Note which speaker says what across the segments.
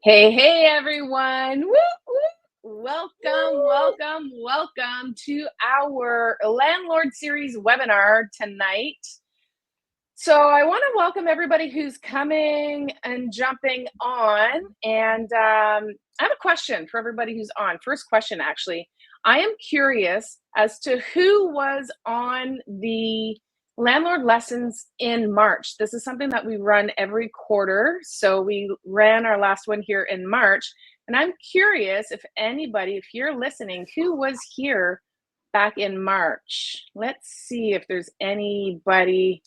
Speaker 1: Hey, everyone. Woo, woo. Welcome to our Landlord Series webinar tonight. So I want to welcome everybody who's coming and jumping on. And I have a question for everybody who's on. First question, actually. I am curious as to who was on the Landlord Lessons in March. This is something that we run every quarter. So we ran our last one here in March. And I'm curious if anybody, if you're listening, who was here back in March? Let's see if there's anybody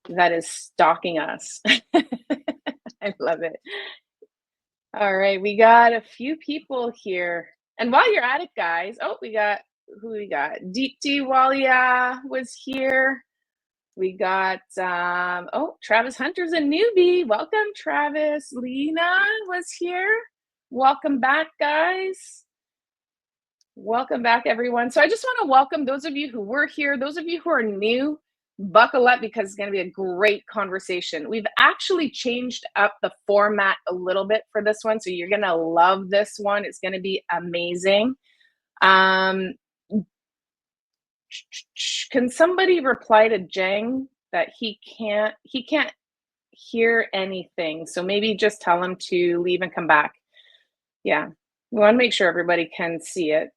Speaker 1: that is stalking us. I love it. All right, we got a few people here. And while you're at it, guys, we got who we got. Deepti Walia was here. We got Travis Hunter's a newbie. Welcome, Travis. Lena was here. Welcome back, guys. Welcome back, everyone. So I just want to welcome those of you who were here, those of you who are new. Buckle up because it's going to be a great conversation. We've actually changed up the format a little bit for this one, so you're going to love this one. It's going to be amazing. Can somebody reply to Jeng that he can't hear anything? So maybe just tell him to leave and come back. Yeah, we want to make sure everybody can see it.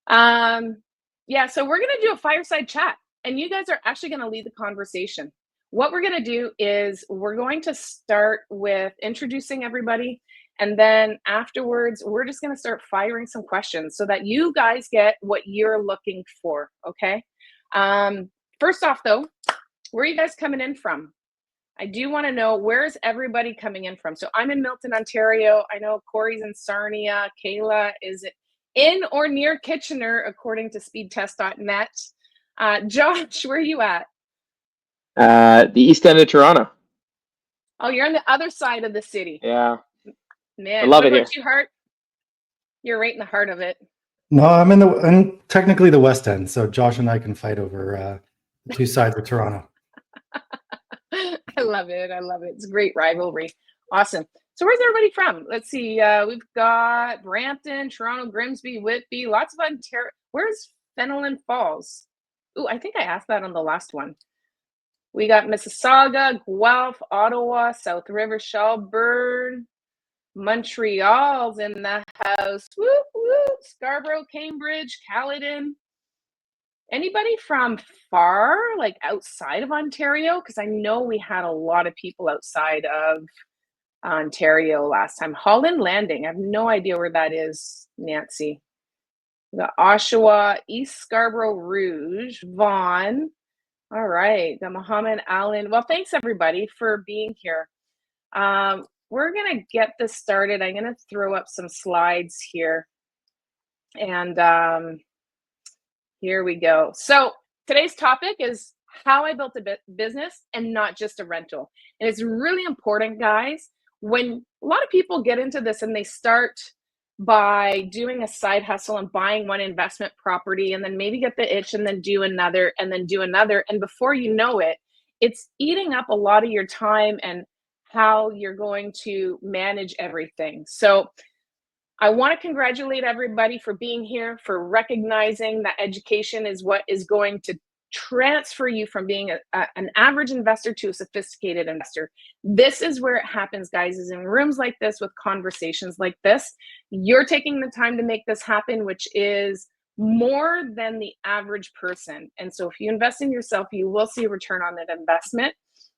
Speaker 1: So we're going to do a fireside chat. And you guys are actually going to lead the conversation. What we're going to do is we're going to start with introducing everybody. And then afterwards, we're just going to start firing some questions so that you guys get what you're looking for. Okay. First off, though, where are you guys coming in from? I do want to know, where is everybody coming in from? So I'm in Milton, Ontario. I know Corey's in Sarnia. Kayla is in or near Kitchener, according to speedtest.net. Josh, where are you at?
Speaker 2: The east end of Toronto.
Speaker 1: Oh, you're on the other side of the city.
Speaker 2: Yeah.
Speaker 1: Man,
Speaker 2: I love it here.
Speaker 1: You, Hart? You're right in the heart of it.
Speaker 3: No, I'm technically the west end, so Josh and I can fight over the two sides of Toronto.
Speaker 1: I love it. It's a great rivalry. Awesome. So where's everybody from? Let's see. We've got Brampton, Toronto, Grimsby, Whitby, lots of Ontario. Where's Fenelon Falls? Ooh, I think I asked that on the last one. We got Mississauga, Guelph, Ottawa, South River, Shelburne, Montreal's in the house. Woo, woo. Scarborough, Cambridge, Caledon. Anybody from far, like outside of Ontario? Because I know we had a lot of people outside of Ontario last time. Holland Landing. I have no idea where that is, Nancy. We got Oshawa, East Scarborough Rouge, Vaughan. All right, the Muhammad Allen. Well, thanks everybody for being here. We're gonna get this started. I'm gonna throw up some slides here. And here we go. So today's topic is how I built a business and not just a rental. And it's really important, guys, when a lot of people get into this and they start by doing a side hustle and buying one investment property and then maybe get the itch and then do another and then do another. And before you know it, it's eating up a lot of your time and how you're going to manage everything. So I want to congratulate everybody for being here, for recognizing that education is what is going to transfer you from being an average investor to a sophisticated investor. This is where it happens, guys, is in rooms like this with conversations like this. You're taking the time to make this happen, which is more than the average person. And so if you invest in yourself, you will see a return on that investment.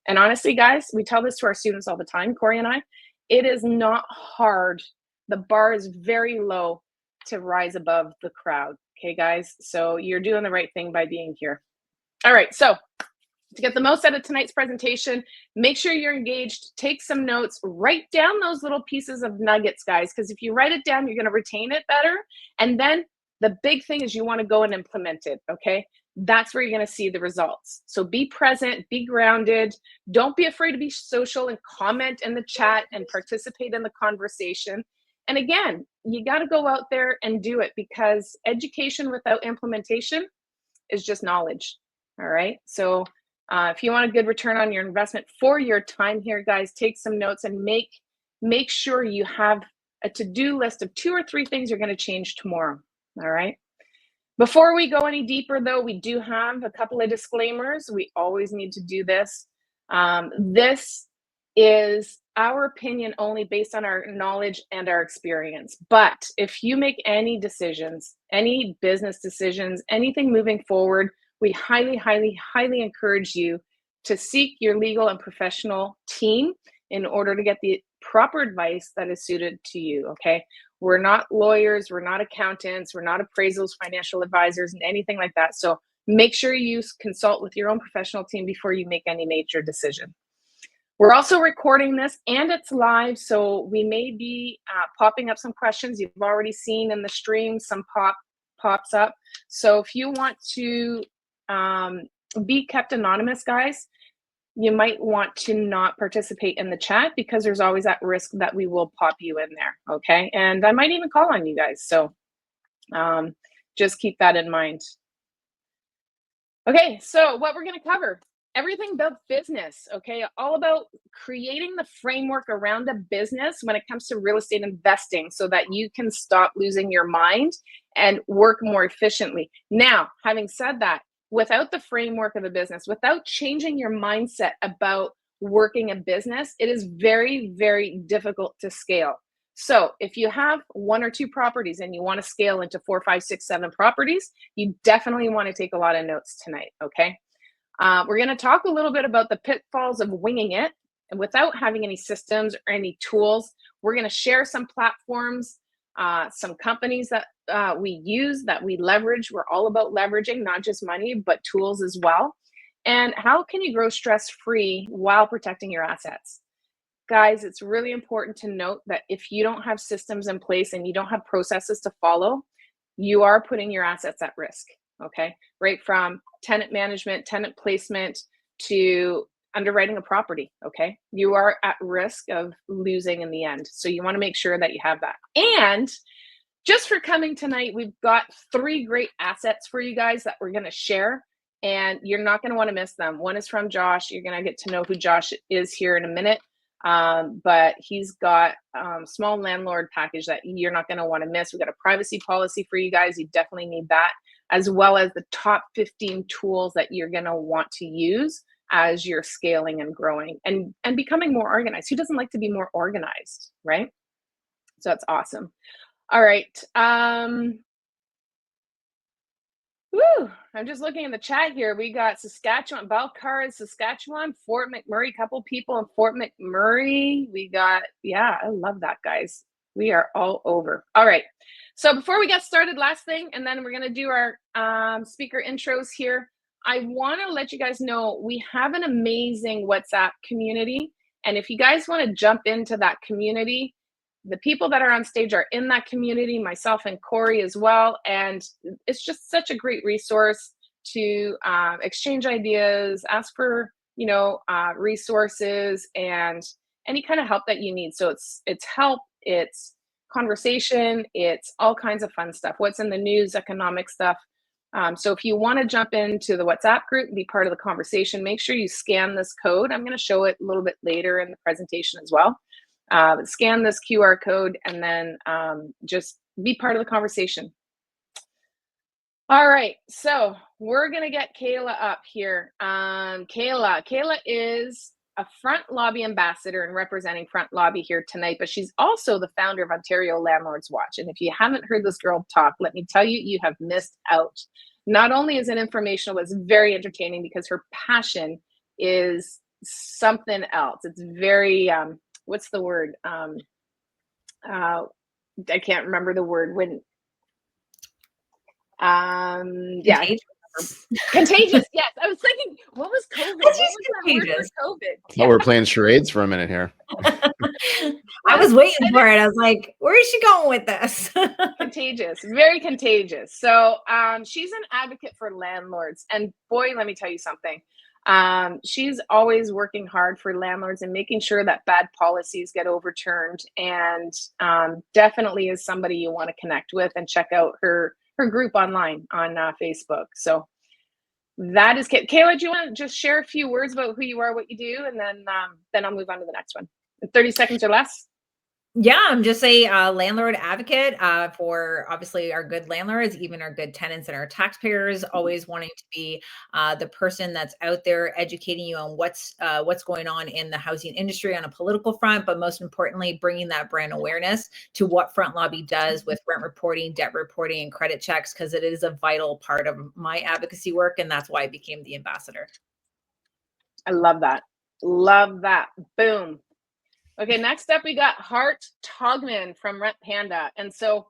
Speaker 1: And honestly, guys, we tell this to our students all the time, Corey and I, it is not hard. The bar is very low to rise above the crowd. Okay, guys? So you're doing the right thing by being here. All right, so to get the most out of tonight's presentation, make sure you're engaged, take some notes, write down those little pieces of nuggets, guys, because if you write it down, you're going to retain it better. And then the big thing is you want to go and implement it, okay? That's where you're going to see the results. So be present, be grounded. Don't be afraid to be social and comment in the chat and participate in the conversation. And again, you got to go out there and do it, because education without implementation is just knowledge. All right. So if you want a good return on your investment for your time here, guys, take some notes and make sure you have a to-do list of 2 or 3 things you're going to change tomorrow. All right. Before we go any deeper, though, we do have a couple of disclaimers. We always need to do this. This is our opinion only based on our knowledge and our experience. But if you make any decisions, any business decisions, anything moving forward, we highly, highly, highly encourage you to seek your legal and professional team in order to get the proper advice that is suited to you, okay? We're not lawyers, we're not accountants, we're not appraisals, financial advisors, and anything like that. So make sure you consult with your own professional team before you make any major decision. We're also recording this and it's live, so we may be popping up some questions. You've already seen in the stream some pops up. So if you want to be kept anonymous, guys, you might want to not participate in the chat because there's always that risk that we will pop you in there, okay? And I might even call on you guys, so just keep that in mind. Okay, so what we're gonna cover, everything about business, okay? All about creating the framework around a business when it comes to real estate investing so that you can stop losing your mind and work more efficiently. Now, having said that, without the framework of a business, without changing your mindset about working a business, it is very, very difficult to scale. So if you have 1 or 2 properties and you want to scale into 4, 5, 6, 7 properties, you definitely want to take a lot of notes tonight, okay? We're going to talk a little bit about the pitfalls of winging it and without having any systems or any tools. We're going to share some platforms, some companies that we use, that we leverage. We're all about leveraging, not just money, but tools as well. And how can you grow stress-free while protecting your assets? Guys, it's really important to note that if you don't have systems in place and you don't have processes to follow, you are putting your assets at risk, okay? Right from tenant management, tenant placement, to underwriting a property, okay? You are at risk of losing in the end. So you want to make sure that you have that. And just for coming tonight, we've got 3 great assets for you guys that we're going to share, and you're not going to want to miss them. One is from Josh. You're going to get to know who Josh is here in a minute. But he's got small landlord package that you're not going to want to miss. We've got a privacy policy for you guys. You definitely need that, as well as the top 15 tools that you're going to want to use as you're scaling and growing and becoming more organized. Who doesn't like to be more organized, right? So that's awesome. All right. Woo, I'm just looking in the chat here. We got Saskatchewan, Balcarres, Saskatchewan, Fort McMurray, couple people in Fort McMurray. We got, yeah, I love that, guys. We are all over. All right. So before we get started, last thing, and then we're going to do our speaker intros here. I want to let you guys know we have an amazing WhatsApp community. And if you guys want to jump into that community, the people that are on stage are in that community, myself and Corey as well. And it's just such a great resource to exchange ideas, ask for, resources and any kind of help that you need. So it's help, it's conversation, it's all kinds of fun stuff. What's in the news, economic stuff. So if you want to jump into the WhatsApp group and be part of the conversation, make sure you scan this code. I'm going to show it a little bit later in the presentation as well. Scan this QR code and then just be part of the conversation. All right, so we're gonna get Kayla up here. Kayla is a Front Lobby ambassador and representing Front Lobby here tonight, but she's also the founder of Ontario Landlords Watch. And if you haven't heard this girl talk, let me tell you, you have missed out. Not only is it informational, it's very entertaining because her passion is something else. It's very, what's the word? I can't remember the word when, yeah. Contagious, yes. I was thinking, what was COVID? What was that word for COVID?
Speaker 4: Yeah. Oh, we're playing charades for a minute here.
Speaker 5: I was waiting for it. I was like, where is she going with this?
Speaker 1: Contagious, very contagious. So she's an advocate for landlords. And boy, let me tell you something. She's always working hard for landlords and making sure that bad policies get overturned, and definitely is somebody you want to connect with and check out her group online on Facebook. So that is Kayla. Do you want to just share a few words about who you are, what you do, and then I'll move on to the next one in 30 seconds or less?
Speaker 5: Yeah, I'm just a landlord advocate for obviously our good landlords, even our good tenants and our taxpayers. Always wanting to be the person that's out there educating you on what's going on in the housing industry on a political front, but most importantly, bringing that brand awareness to what Front Lobby does with rent reporting, debt reporting, and credit checks, because it is a vital part of my advocacy work, and that's why I became the ambassador.
Speaker 1: I love that. Love that. Boom. Okay, next up we got Hart Togman from Rent Panda. And so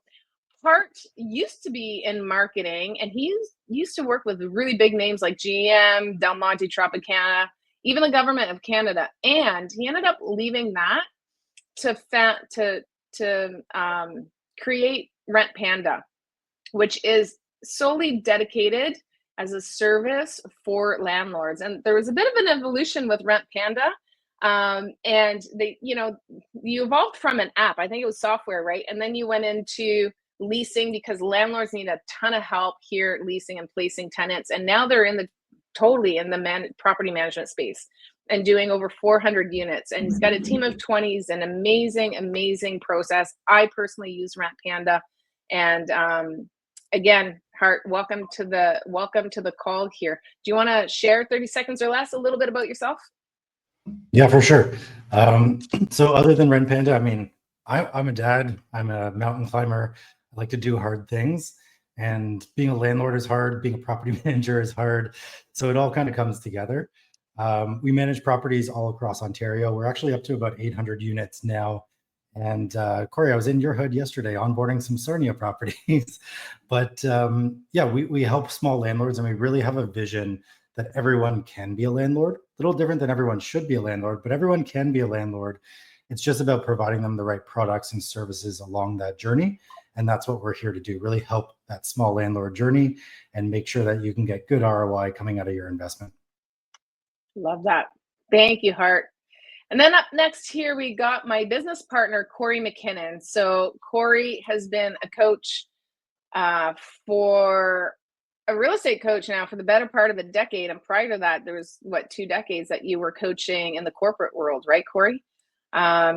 Speaker 1: Hart used to be in marketing, and he used to work with really big names like GM, Del Monte, Tropicana, even the government of Canada. And he ended up leaving that to create Rent Panda, which is solely dedicated as a service for landlords. And there was a bit of an evolution with Rent Panda. And you evolved from an app. I think it was software, right? And then you went into leasing because landlords need a ton of help here leasing and placing tenants. And now they're totally in the property management space and doing over 400 units. And he's got a team of 20s, an amazing process. I personally use Rent Panda. And again, Hart, welcome to the call here. Do you want to share 30 seconds or less a little bit about yourself?
Speaker 3: Yeah, for sure. So other than Rent Panda, I mean, I'm a dad. I'm a mountain climber. I like to do hard things. And being a landlord is hard. Being a property manager is hard. So it all kind of comes together. We manage properties all across Ontario. We're actually up to about 800 units now. And Corey, I was in your hood yesterday onboarding some Sarnia properties. But yeah, we help small landlords, and we really have a vision that everyone can be a landlord. A little different than everyone should be a landlord, but everyone can be a landlord. It's just about providing them the right products and services along that journey. And that's what we're here to do, really help that small landlord journey and make sure that you can get good ROI coming out of your investment.
Speaker 1: Love that. Thank you, Hart. And then up next here, we got my business partner, Corey McKinnon. So Corey has been a coach for a real estate coach now for the better part of a decade. And prior to that, there was 2 decades that you were coaching in the corporate world, right, Corey?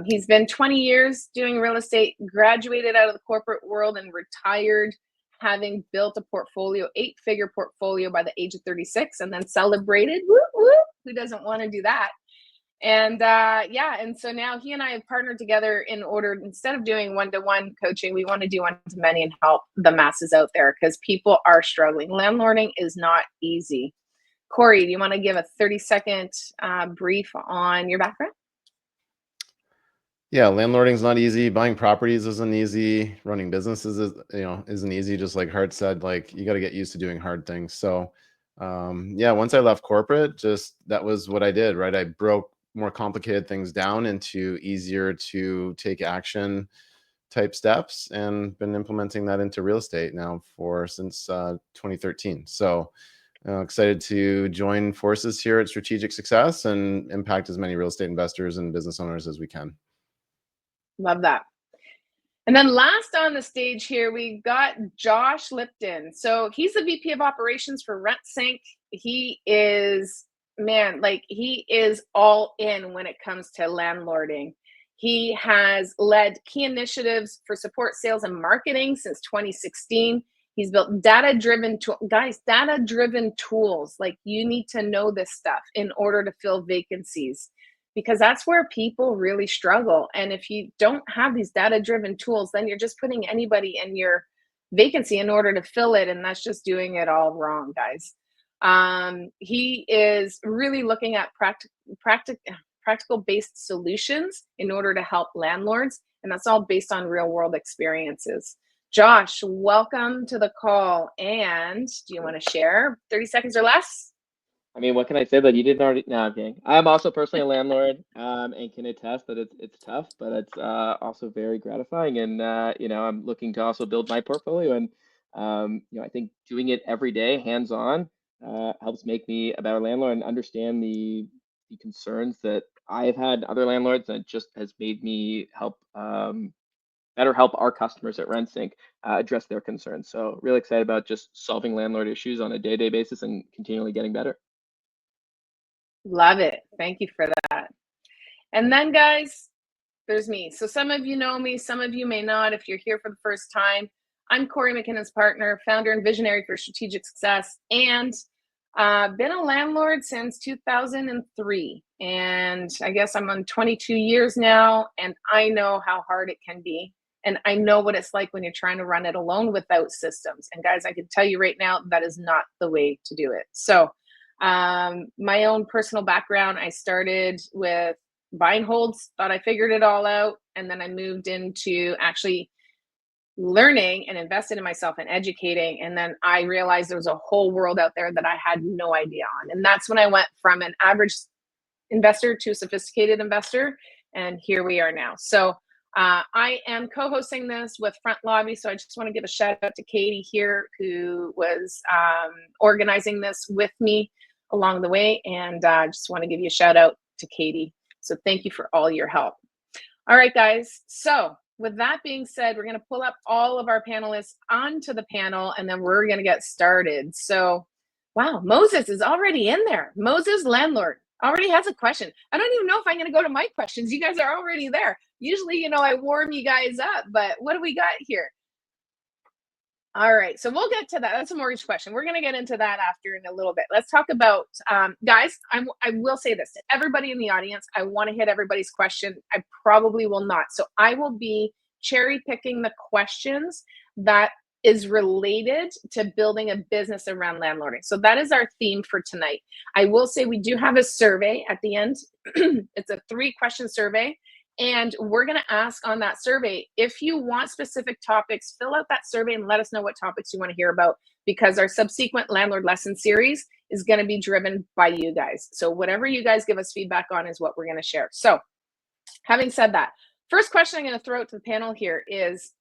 Speaker 1: He's been 20 years doing real estate, graduated out of the corporate world and retired, having built a portfolio, 8-figure portfolio by the age of 36, and then celebrated. Woo, woo. Who doesn't want to do that? And and so now he and I have partnered together in order, instead of doing one-to-one coaching, we want to do one-to-many and help the masses out there because people are struggling. Landlording is not easy. Corey, do you want to give a 30-second brief on your background?
Speaker 4: Yeah, landlording is not easy. Buying properties isn't easy. Running businesses isn't easy. Just like Hart said, like you got to get used to doing hard things. So yeah, once I left corporate, just that was what I did, right? I broke more complicated things down into easier to take action type steps and been implementing that into real estate now since 2013. So excited to join forces here at Strategic Success and impact as many real estate investors and business owners as we can.
Speaker 1: Love that. And then last on the stage here, we got Josh Lipton. So he's the VP of operations for RentSync. He is, he is all in when it comes to landlording. He has led key initiatives for support sales and marketing since 2016. He's built data-driven tools. Like, you need to know this stuff in order to fill vacancies, because that's where people really struggle. And if you don't have these data-driven tools, then you're just putting anybody in your vacancy in order to fill it, and that's just doing it all wrong, guys. He is really looking at practical-based solutions in order to help landlords, and that's all based on real-world experiences. Josh, welcome to the call. And do you want to share 30 seconds or less?
Speaker 2: I mean, what can I say that you didn't already? No, I'm kidding. I'm also personally a landlord, and can attest that it's tough, but it's also very gratifying. And I'm looking to also build my portfolio, and I think doing it every day, hands-on, helps make me a better landlord and understand the concerns that I've had other landlords, and it just has made me better help our customers at RentSync address their concerns. So really excited about just solving landlord issues on a day-to-day basis and continually getting better.
Speaker 1: Love it. Thank you for that. And then, guys, there's me. So some of you know me, some of you may not. If you're here for the first time, I'm Corey McKinnon's partner, founder and visionary for strategic success, and been a landlord since 2003. And I guess I'm on 22 years now, and I know how hard it can be. And I know what it's like when you're trying to run it alone without systems. And guys, I can tell you right now, that is not the way to do it. So my own personal background, I started with buy and holds, thought I figured it all out. And then I moved into actually learning and invested in myself and educating. And then I realized there was a whole world out there that I had no idea on. And that's when I went from an average investor to a sophisticated investor. And here we are now. So I am co-hosting this with Front Lobby. So I just want to give a shout out to Katie here, who was organizing this with me along the way. And I just want to give you a shout out to Katie. So thank you for all your help. All right, guys. So with that being said, we're going to pull up all of our panelists onto the panel, and then we're going to get started. So, wow, Moses is already in there. Moses, landlord, already has a question. I don't even know if I'm going to go to my questions. You guys are already there. Usually, you know, I warm you guys up, but what do we got here? All right, so we'll get to that. That's a mortgage question. We're going to get into that after in a little bit. Let's talk about, guys, I will say this to everybody in the audience. I want to hit everybody's question. I probably will not. So I will be cherry picking the questions that is related to building a business around landlording. So that is our theme for tonight. I will say we do have a survey at the end. It's a 3-question survey. And we're going to ask on that survey, if you want specific topics, fill out that survey and let us know what topics you want to hear about, because our subsequent Landlord Lesson series is going to be driven by you guys. So whatever you guys give us feedback on is what we're going to share. So having said that, first question I'm going to throw out to the panel here is,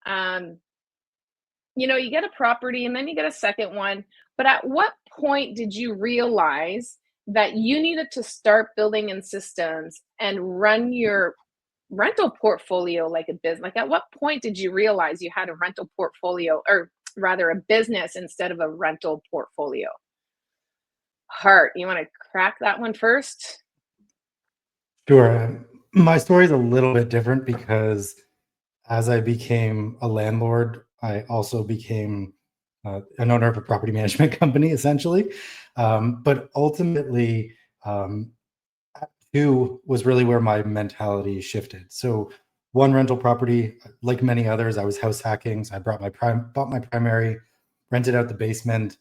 Speaker 1: you know, you get a property and then you get a second one, but at what point did you realize that you needed to start building in systems and run your rental portfolio like a business? Like, at what point did you realize you had a rental portfolio, or rather a business instead of a rental portfolio? Hart, you want to crack that one first?
Speaker 3: Sure. My story is a little bit different because as I became a landlord, I also became an owner of a property management company, essentially. But ultimately, two was really where my mentality shifted. So one rental property, like many others, I was house hacking. So I bought my primary, rented out the basement,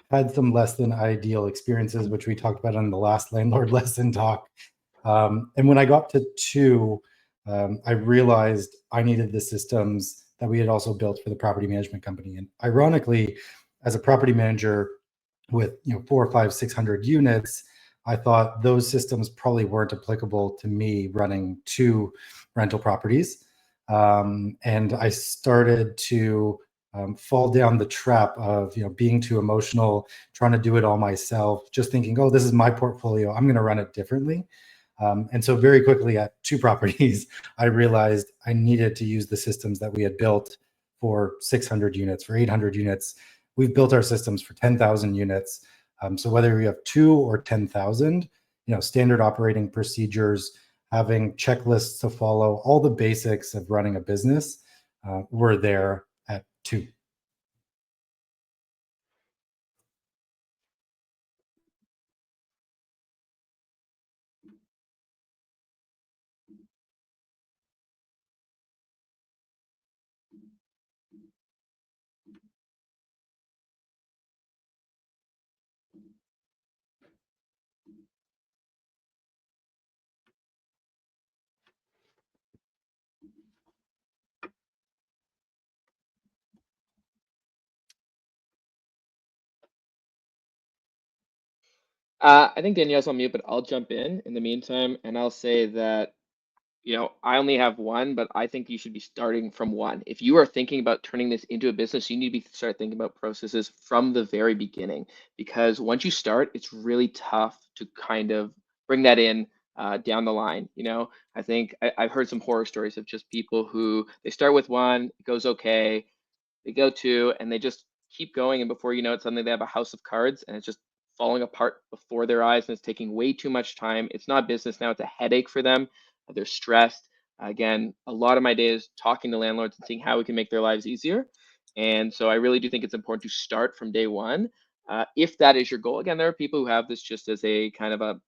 Speaker 3: had some less than ideal experiences, which we talked about on the last landlord lesson talk. And when I got to two, I realized I needed the systems that we had also built for the property management company. And ironically, as a property manager with 400, 500, 600 units, I thought those systems probably weren't applicable to me running 2 rental properties. And I started to fall down the trap of being too emotional, trying to do it all myself, just thinking, oh, this is my portfolio, I'm going to run it differently. And so very quickly at 2 properties, I realized I needed to use the systems that we had built for 600 units, for 800 units. We've built our systems for 10,000 units. So whether you have 2 or 10,000, standard operating procedures, having checklists to follow, all the basics of running a business were there at 2.
Speaker 2: I think Danielle's on mute, but I'll jump in the meantime, and I'll say that, I only have one, but I think you should be starting from one. If you are thinking about turning this into a business, you need to start thinking about processes from the very beginning, because once you start, it's really tough to kind of bring that in down the line. I think I've heard some horror stories of just people who they start with one, it goes okay, they go 2, and they just keep going, and before you know it, suddenly they have a house of cards, and it's just falling apart before their eyes, and it's taking way too much time. It's not business now, it's a headache for them. They're stressed. Again, a lot of my day is talking to landlords and seeing how we can make their lives easier. And so I really do think it's important to start from day one. If that is your goal, again, there are people who have this just as a kind of a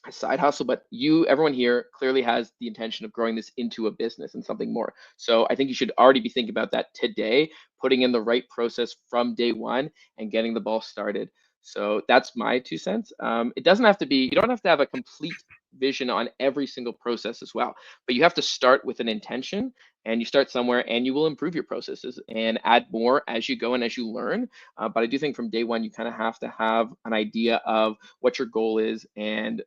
Speaker 2: side hustle, but everyone here clearly has the intention of growing this into a business and something more. So I think you should already be thinking about that today, putting in the right process from day one and getting the ball started. So that's my 2 cents. It doesn't have to be, you don't have to have a complete vision on every single process as well, but you have to start with an intention, and you start somewhere and you will improve your processes and add more as you go and as you learn. But I do think from day one, you kind of have to have an idea of what your goal is and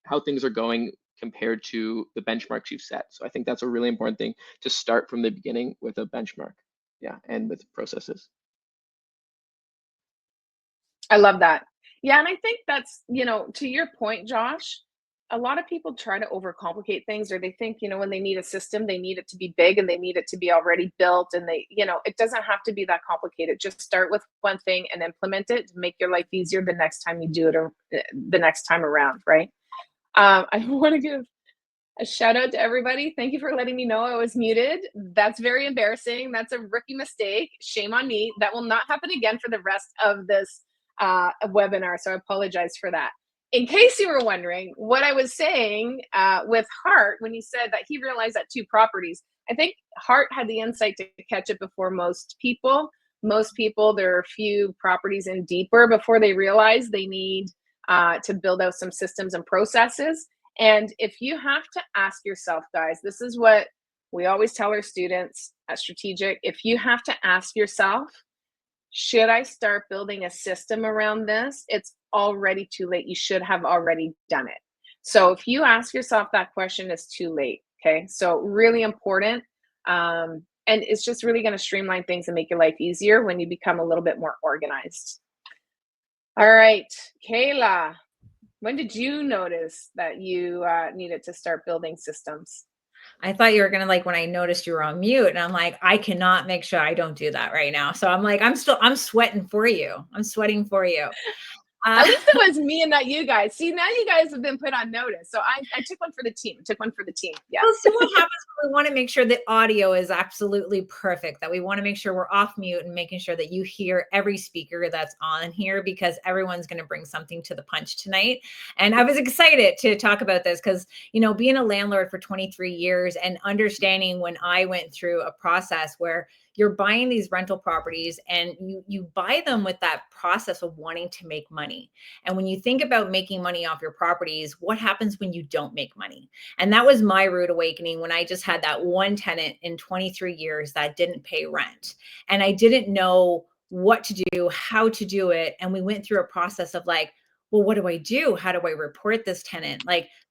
Speaker 2: how things are going compared to the benchmarks you've set. So I think that's a really important thing, to start from the beginning with a benchmark. Yeah, and with processes.
Speaker 1: I love that. Yeah, and I think that's, to your point, Josh, a lot of people try to overcomplicate things, or they think, when they need a system, they need it to be big and they need it to be already built. And it doesn't have to be that complicated. Just start with one thing and implement it to make your life easier the next time you do it, or the next time around, right? I want to give a shout out to everybody. Thank you for letting me know I was muted. That's very embarrassing. That's a rookie mistake. Shame on me. That will not happen again for the rest of this webinar. So I apologize for that. In case you were wondering, what I was saying with Hart, when he said that he realized that 2 properties, I think Hart had the insight to catch it before most people. Most people, there are a few properties in deeper before they realize they need to build out some systems and processes. And if you have to ask yourself, guys, this is what we always tell our students at Strategic. If you have to ask yourself, should I start building a system around this? It's already too late. You should have already done it. So if you ask yourself that question, it's too late. Okay. So really important. And it's just really going to streamline things and make your life easier when you become a little bit more organized. All right, Kayla, when did you notice that you needed to start building systems?
Speaker 5: I thought you were going to when I noticed you were on mute, and I'm like, I cannot make sure I don't do that right now. So I'm like, I'm sweating for you. I'm sweating for you.
Speaker 1: At least it was me and not you guys. See, now you guys have been put on notice. So I took one for the team. Yeah.
Speaker 5: Well, so what happens when we want to make sure the audio is absolutely perfect, that we want to make sure we're off mute and making sure that you hear every speaker that's on here, because everyone's going to bring something to the punch tonight. And I was excited to talk about this because, being a landlord for 23 years and understanding when I went through a process where you're buying these rental properties and you buy them with that process of wanting to make money. And when you think about making money off your properties, what happens when you don't make money? And that was my rude awakening when I just had that one tenant in 23 years that didn't pay rent. And I didn't know what to do, how to do it. And we went through a process of well, what do I do? How do I report this tenant?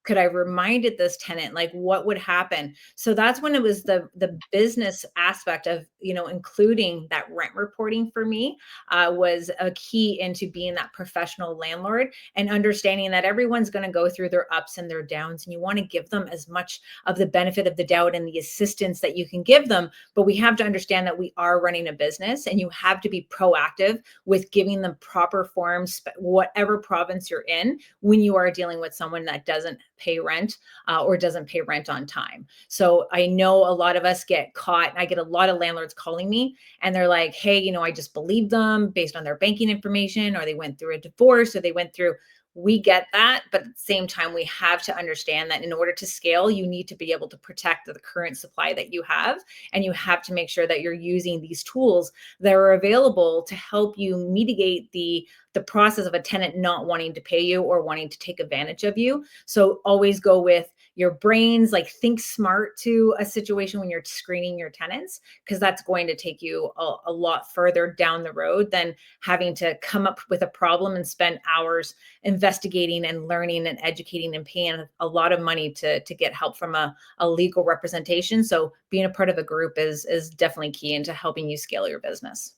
Speaker 5: Could I reminded this tenant, what would happen? So that's when it was the business aspect of, including that rent reporting for me was a key into being that professional landlord and understanding that everyone's going to go through their ups and their downs. And you want to give them as much of the benefit of the doubt and the assistance that you can give them. But we have to understand that we are running a business, and you have to be proactive with giving them proper forms, whatever province you're in, when you are dealing with someone that doesn't pay rent or doesn't pay rent on time. So I know a lot of us get caught. I get a lot of landlords calling me and they're like, hey, I just believed them based on their banking information, or they went through a divorce, or we get that. But at the same time, we have to understand that in order to scale, you need to be able to protect the current supply that you have. And you have to make sure that you're using these tools that are available to help you mitigate the process of a tenant not wanting to pay you or wanting to take advantage of you. So always go with your brains, think smart to a situation when you're screening your tenants, because that's going to take you a lot further down the road than having to come up with a problem and spend hours investigating and learning and educating and paying a lot of money to get help from a legal representation. So being a part of a group is definitely key into helping you scale your business.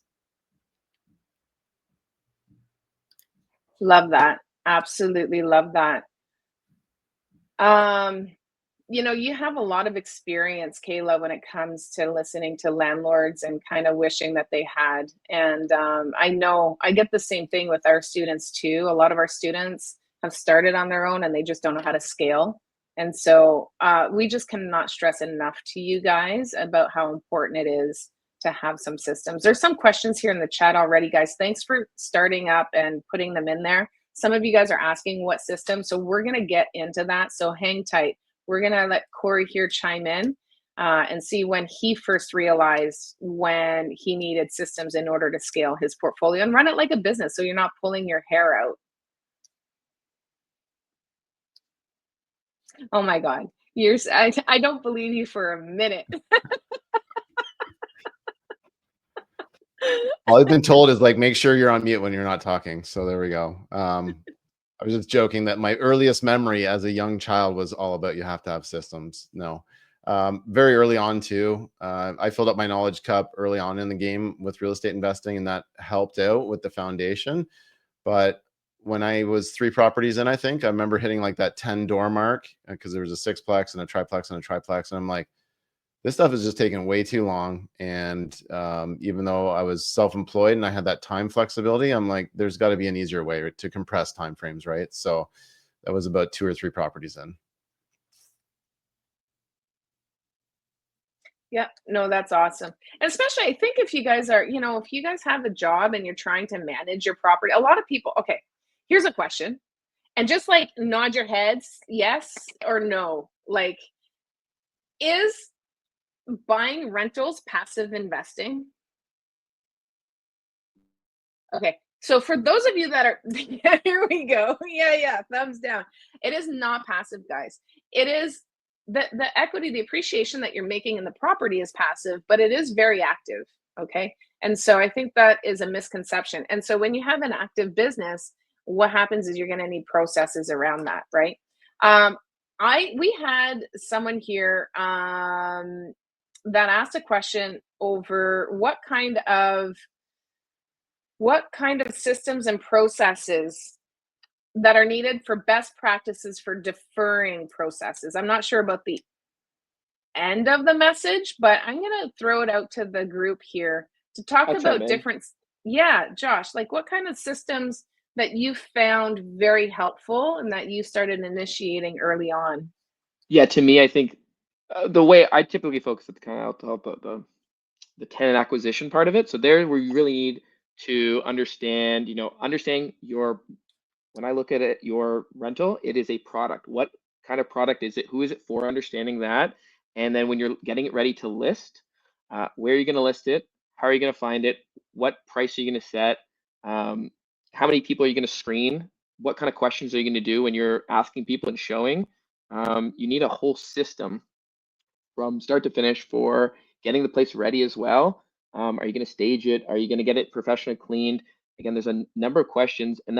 Speaker 1: Love that. Absolutely love that. You have a lot of experience, Kayla, when it comes to listening to landlords and kind of wishing that they had. And I know I get the same thing with our students too. A lot of our students have started on their own and they just don't know how to scale. And so we just cannot stress enough to you guys about how important it is to have some systems. There's some questions here in the chat already, guys. Thanks for starting up and putting them in there. Some of you guys are asking what system, so we're going to get into that. So hang tight. We're going to let Corey here chime in and see when he first realized when he needed systems in order to scale his portfolio and run it like a business so you're not pulling your hair out. Oh my God. I don't believe you for a minute.
Speaker 4: All I've been told is like, make sure you're on mute when you're not talking. So there we go. I was just joking that my earliest memory as a young child was all about you have to have systems. No, very early on too. I filled up my knowledge cup early on in the game with real estate investing, and that helped out with the foundation. But when I was 3 properties in, I think I remember hitting like that 10 door mark because there was a 6-plex and a triplex and a triplex. And I'm like, this stuff is just taking way too long. And even though I was self-employed and I had that time flexibility, I'm like, there's got to be an easier way to compress time frames, right? So that was about 2 or 3 properties in.
Speaker 1: Yeah, no, that's awesome. And especially, I think if you guys are, if you guys have a job and you're trying to manage your property, a lot of people, okay, here's a question. And just like nod your heads, yes or no. Like, is buying rentals passive investing? Okay. So for those of you that are, here we go. Yeah, thumbs down. It is not passive, guys. It is the equity, the appreciation that you're making in the property is passive, but it is very active. Okay. And so I think that is a misconception. And so when you have an active business, what happens is you're going to need processes around that, right? We had someone here that asked a question over what kind of systems and processes that are needed for best practices for deferring processes. I'm not sure about the end of the message, but I'm going to throw it out to the group here to talk about different. Yeah, Josh, like what kind of systems that you found very helpful and that you started initiating early on?
Speaker 2: Yeah, to me, I think the way I typically focus at the kind of the tenant acquisition part of it. So there where you really need to understand when I look at it, your rental, it is a product. What kind of product is it? Who is it for? Understanding that. And then when you're getting it ready to list, where are you going to list it? How are you going to find it? What price are you going to set? How many people are you going to screen? What kind of questions are you going to do when you're asking people and showing? You need a whole system from start to finish for getting the place ready as well. Are you going to stage it? Are you going to get it professionally cleaned? Again, there's a number of questions, and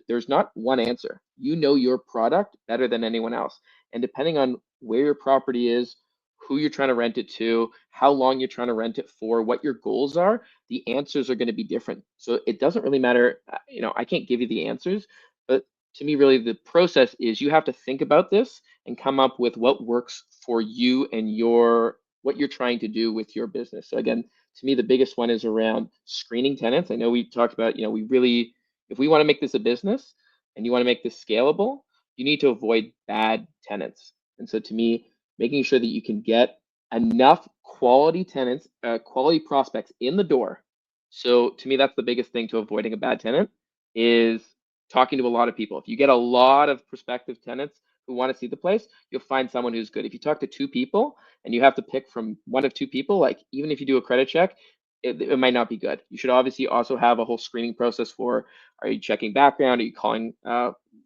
Speaker 2: there's not one answer. You know your product better than anyone else. And depending on where your property is, who you're trying to rent it to, how long you're trying to rent it for, what your goals are, the answers are going to be different. So it doesn't really matter. I can't give you the answers, but to me, really, the process is you have to think about this and come up with what works for you and what you're trying to do with your business. So again, to me, the biggest one is around screening tenants. I know we talked about, if we want to make this a business and you want to make this scalable, you need to avoid bad tenants. And so to me, making sure that you can get enough quality tenants, quality prospects in the door. So to me, that's the biggest thing to avoiding a bad tenant is talking to a lot of people. If you get a lot of prospective tenants who want to see the place, you'll find someone who's good. If you talk to 2 people and you have to pick from one of 2 people, like even if you do a credit check, it might not be good. You should obviously also have a whole screening process for, are you checking background? Are you calling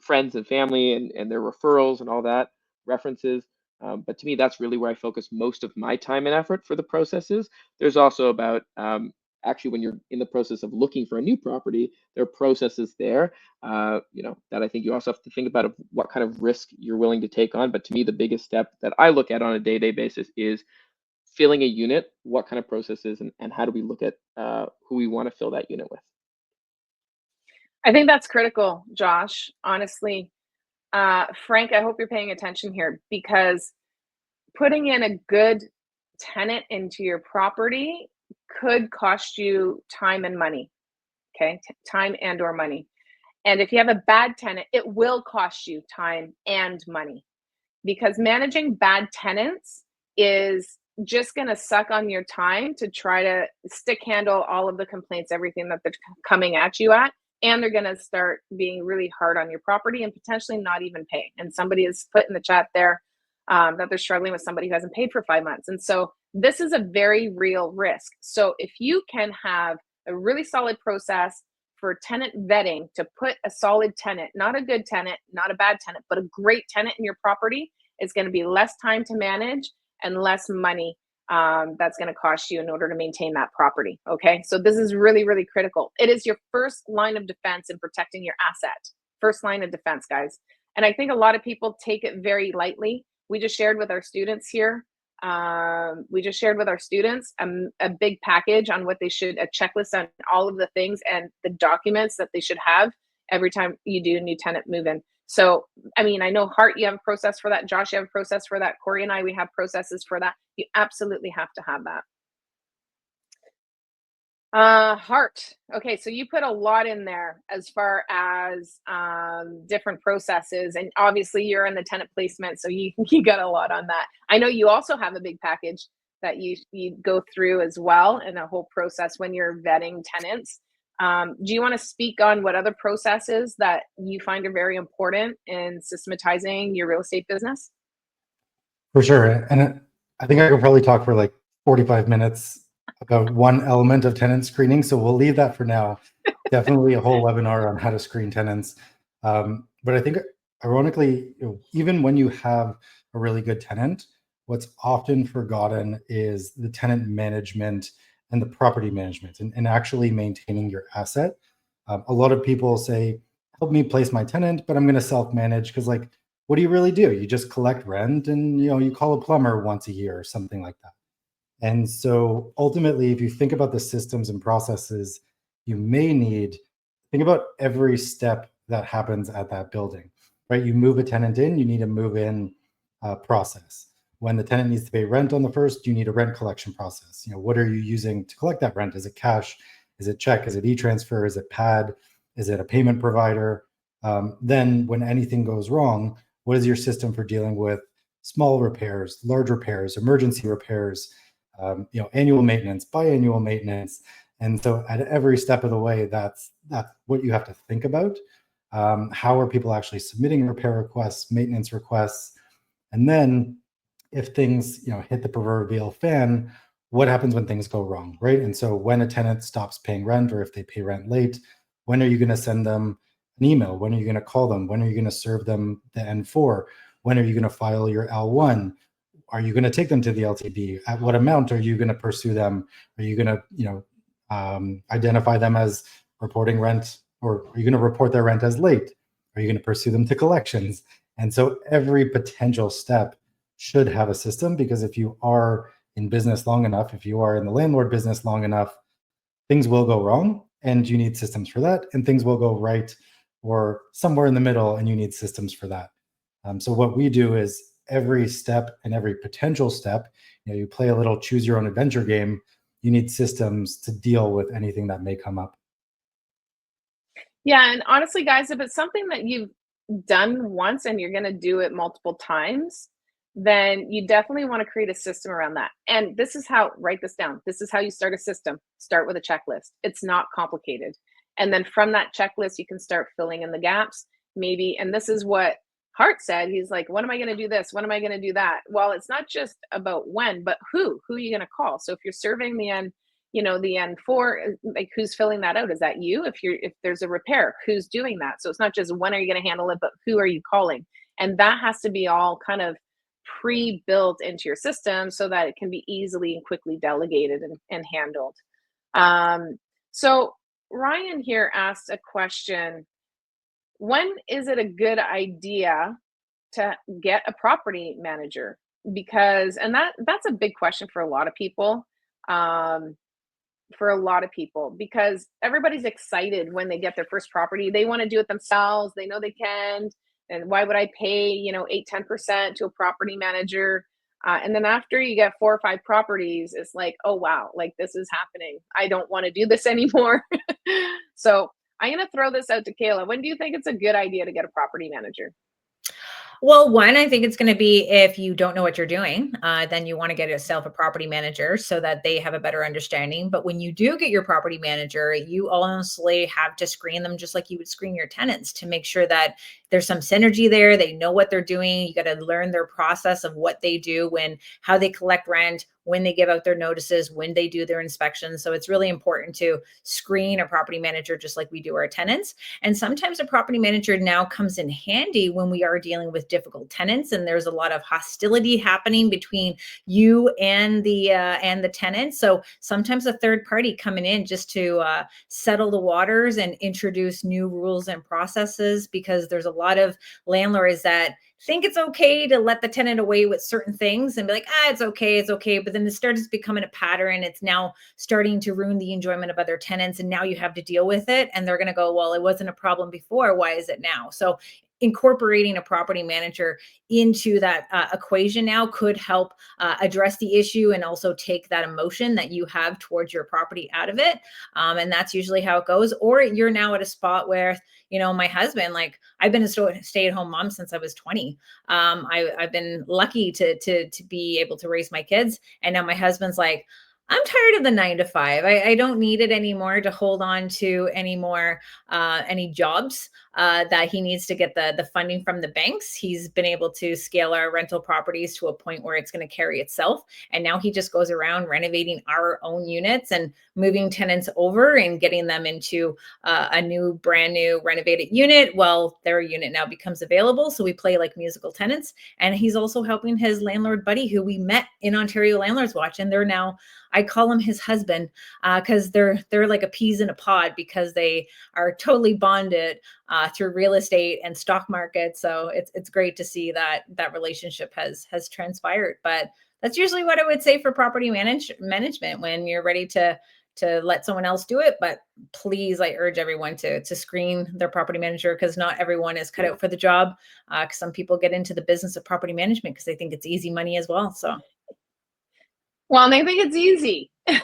Speaker 2: friends and family and their referrals and all that, references? But to me, that's really where I focus most of my time and effort for the processes. There's also about actually when you're in the process of looking for a new property, there are processes there, that I think you also have to think about what kind of risk you're willing to take on. But to me, the biggest step that I look at on a day-to-day basis is filling a unit, what kind of processes and how do we look at who we want to fill that unit with.
Speaker 1: I think that's critical, Josh, honestly. Frank, I hope you're paying attention here because putting in a good tenant into your property could cost you time and money. Okay, time and or money. And if you have a bad tenant, it will cost you time and money because managing bad tenants is just going to suck on your time to try to stick handle all of the complaints, everything that they're coming at you at. And they're going to start being really hard on your property and potentially not even paying. And somebody has put in the chat there that they're struggling with somebody who hasn't paid for 5 months. And so this is a very real risk. So if you can have a really solid process for tenant vetting to put a solid tenant, not a good tenant, not a bad tenant, but a great tenant in your property, it's going to be less time to manage and less money that's going to cost you in order to maintain that property. Okay, so this is really, really critical. It is your first line of defense in protecting your asset. First line of defense, guys. And I think a lot of people take it very lightly. We just shared with our students here. A big package on what they should, a checklist on all of the things and the documents that they should have every time you do a new tenant move in. So, I mean, I know Hart, you have a process for that. Josh, you have a process for that. Corey and I, we have processes for that. You absolutely have to have that. Hart. Okay, so you put a lot in there as far as different processes, and obviously you're in the tenant placement, so you got a lot on that. I know you also have a big package that you go through as well, and a whole process when you're vetting tenants. Do you want to speak on what other processes that you find are very important in systematizing your real estate business?
Speaker 3: For sure. And I think I could probably talk for like 45 minutes about one element of tenant screening. So we'll leave that for now. Definitely a whole webinar on how to screen tenants. But I think ironically, even when you have a really good tenant, what's often forgotten is the tenant management and the property management and actually maintaining your asset. A lot of people say, help me place my tenant, but I'm going to self-manage, because like, what do you really do? You just collect rent and you call a plumber once a year or something like that. And so ultimately, if you think about the systems and processes you may need, think about every step that happens at that building, right? You move a tenant in, you need a move-in process. When the tenant needs to pay rent on the first, you need a rent collection process. What are you using to collect that rent? Is it cash? Is it check? Is it e-transfer? Is it PAD? Is it a payment provider? Then when anything goes wrong, what is your system for dealing with small repairs, large repairs, emergency repairs, annual maintenance, biannual maintenance? And so at every step of the way, that's what you have to think about. How are people actually submitting repair requests, maintenance requests? And then if things hit the proverbial fan, what happens when things go wrong, right? And so when a tenant stops paying rent, or if they pay rent late, when are you going to send them an email? When are you going to call them? When are you going to serve them the N4? When are you going to file your L1? Are you going to take them to the LTB? At what amount are you going to pursue them? Are you going to identify them as reporting rent, or are you going to report their rent as late? Are you going to pursue them to collections? And so every potential step should have a system, because if you are in business long enough, if you are in the landlord business long enough, things will go wrong and you need systems for that, and things will go right or somewhere in the middle and you need systems for that. So what we do is every step and every potential step, you play a little choose your own adventure game. You need systems to deal with anything that may come up.
Speaker 1: Yeah, and honestly, guys, if it's something that you've done once and you're going to do it multiple times, then you definitely want to create a system around that. And this is how, write this down. This is how you start a system. Start with a checklist. It's not complicated. And then from that checklist, you can start filling in the gaps, maybe. And this is what Hart said. He's like, when am I going to do this? When am I going to do that? Well, it's not just about when, but who are you going to call? So if you're serving the end, the N4, like, who's filling that out? Is that you? If there's a repair, who's doing that? So it's not just when are you going to handle it, but who are you calling? And that has to be all kind of pre-built into your system so that it can be easily and quickly delegated and handled. So Ryan here asked a question. When is it a good idea to get a property manager? Because, and that's a big question for a lot of people. Because everybody's excited when they get their first property. They want to do it themselves. They know they can. And why would I pay, 8-10% to a property manager? And then after you get 4 or 5 properties, it's like, oh, wow, like this is happening. I don't want to do this anymore. So I'm going to throw this out to Kayla. When do you think it's a good idea to get a property manager?
Speaker 5: Well, one, I think it's going to be if you don't know what you're doing, then you want to get yourself a property manager so that they have a better understanding. But when you do get your property manager, you honestly have to screen them just like you would screen your tenants to make sure that there's some synergy there. They know what they're doing. You got to learn their process of what they do, how they collect rent, when they give out their notices, when they do their inspections. So it's really important to screen a property manager just like we do our tenants. And sometimes a property manager now comes in handy when we are dealing with difficult tenants and there's a lot of hostility happening between you and the tenant. So sometimes a third party coming in just to settle the waters and introduce new rules and processes, because there's a lot of landlords that think it's okay to let the tenant away with certain things and be like, it's okay. But then it starts becoming a pattern. It's now starting to ruin the enjoyment of other tenants. And now you have to deal with it. And they're going to go, well, it wasn't a problem before. Why is it now? So incorporating a property manager into that equation now could help address the issue and also take that emotion that you have towards your property out of it. And that's usually how it goes. Or you're now at a spot where, my husband, like I've been a stay-at-home mom since I was 20. I've been lucky to be able to raise my kids. And now my husband's like, I'm tired of the 9 to 5. I don't need it anymore to hold on to any jobs that he needs to get the funding from the banks. He's been able to scale our rental properties to a point where it's going to carry itself. And now he just goes around renovating our own units and moving tenants over and getting them into a brand new renovated unit. Well, their unit now becomes available. So we play like musical tenants. And he's also helping his landlord buddy who we met in Ontario Landlords Watch. And they're now, I call him his husband because they're like a peas in a pod because they are totally bonded through real estate and stock market. So it's great to see that relationship has transpired. But that's usually what I would say for property management when you're ready to let someone else do it. But please, I urge everyone to screen their property manager, because not everyone is cut out for the job. Some people get into the business of property management because they think it's easy money as well. So.
Speaker 1: Well, and they think it's easy.
Speaker 5: I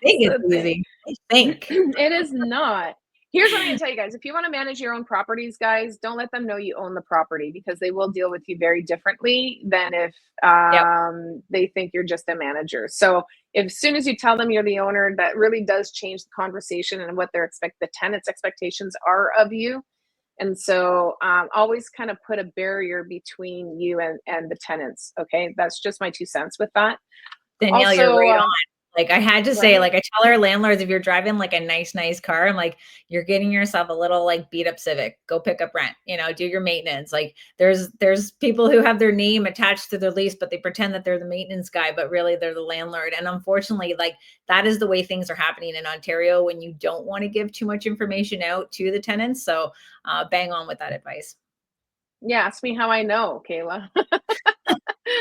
Speaker 5: think it's easy. I think.
Speaker 1: It is not. Here's what I'm going to tell you guys. If you want to manage your own properties, guys, don't let them know you own the property, because they will deal with you very differently than if they think you're just a manager. So as soon as you tell them you're the owner, that really does change the conversation and what the tenant's expectations are of you. And so always kind of put a barrier between you and the tenants. Okay. That's just my 2 cents with that.
Speaker 5: Danielle,
Speaker 1: Also,
Speaker 5: you're right on. Like I had to say,
Speaker 1: right?
Speaker 5: like I tell our landlords, if you're driving like a nice car, I'm like, you're getting yourself a little like beat up Civic, go pick up rent, do your maintenance. Like there's people who have their name attached to their lease, but they pretend that they're the maintenance guy, but really they're the landlord. And unfortunately, like that is the way things are happening in Ontario when you don't want to give too much information out to the tenants. So bang on with that advice.
Speaker 1: Yeah, ask me how I know, Kayla.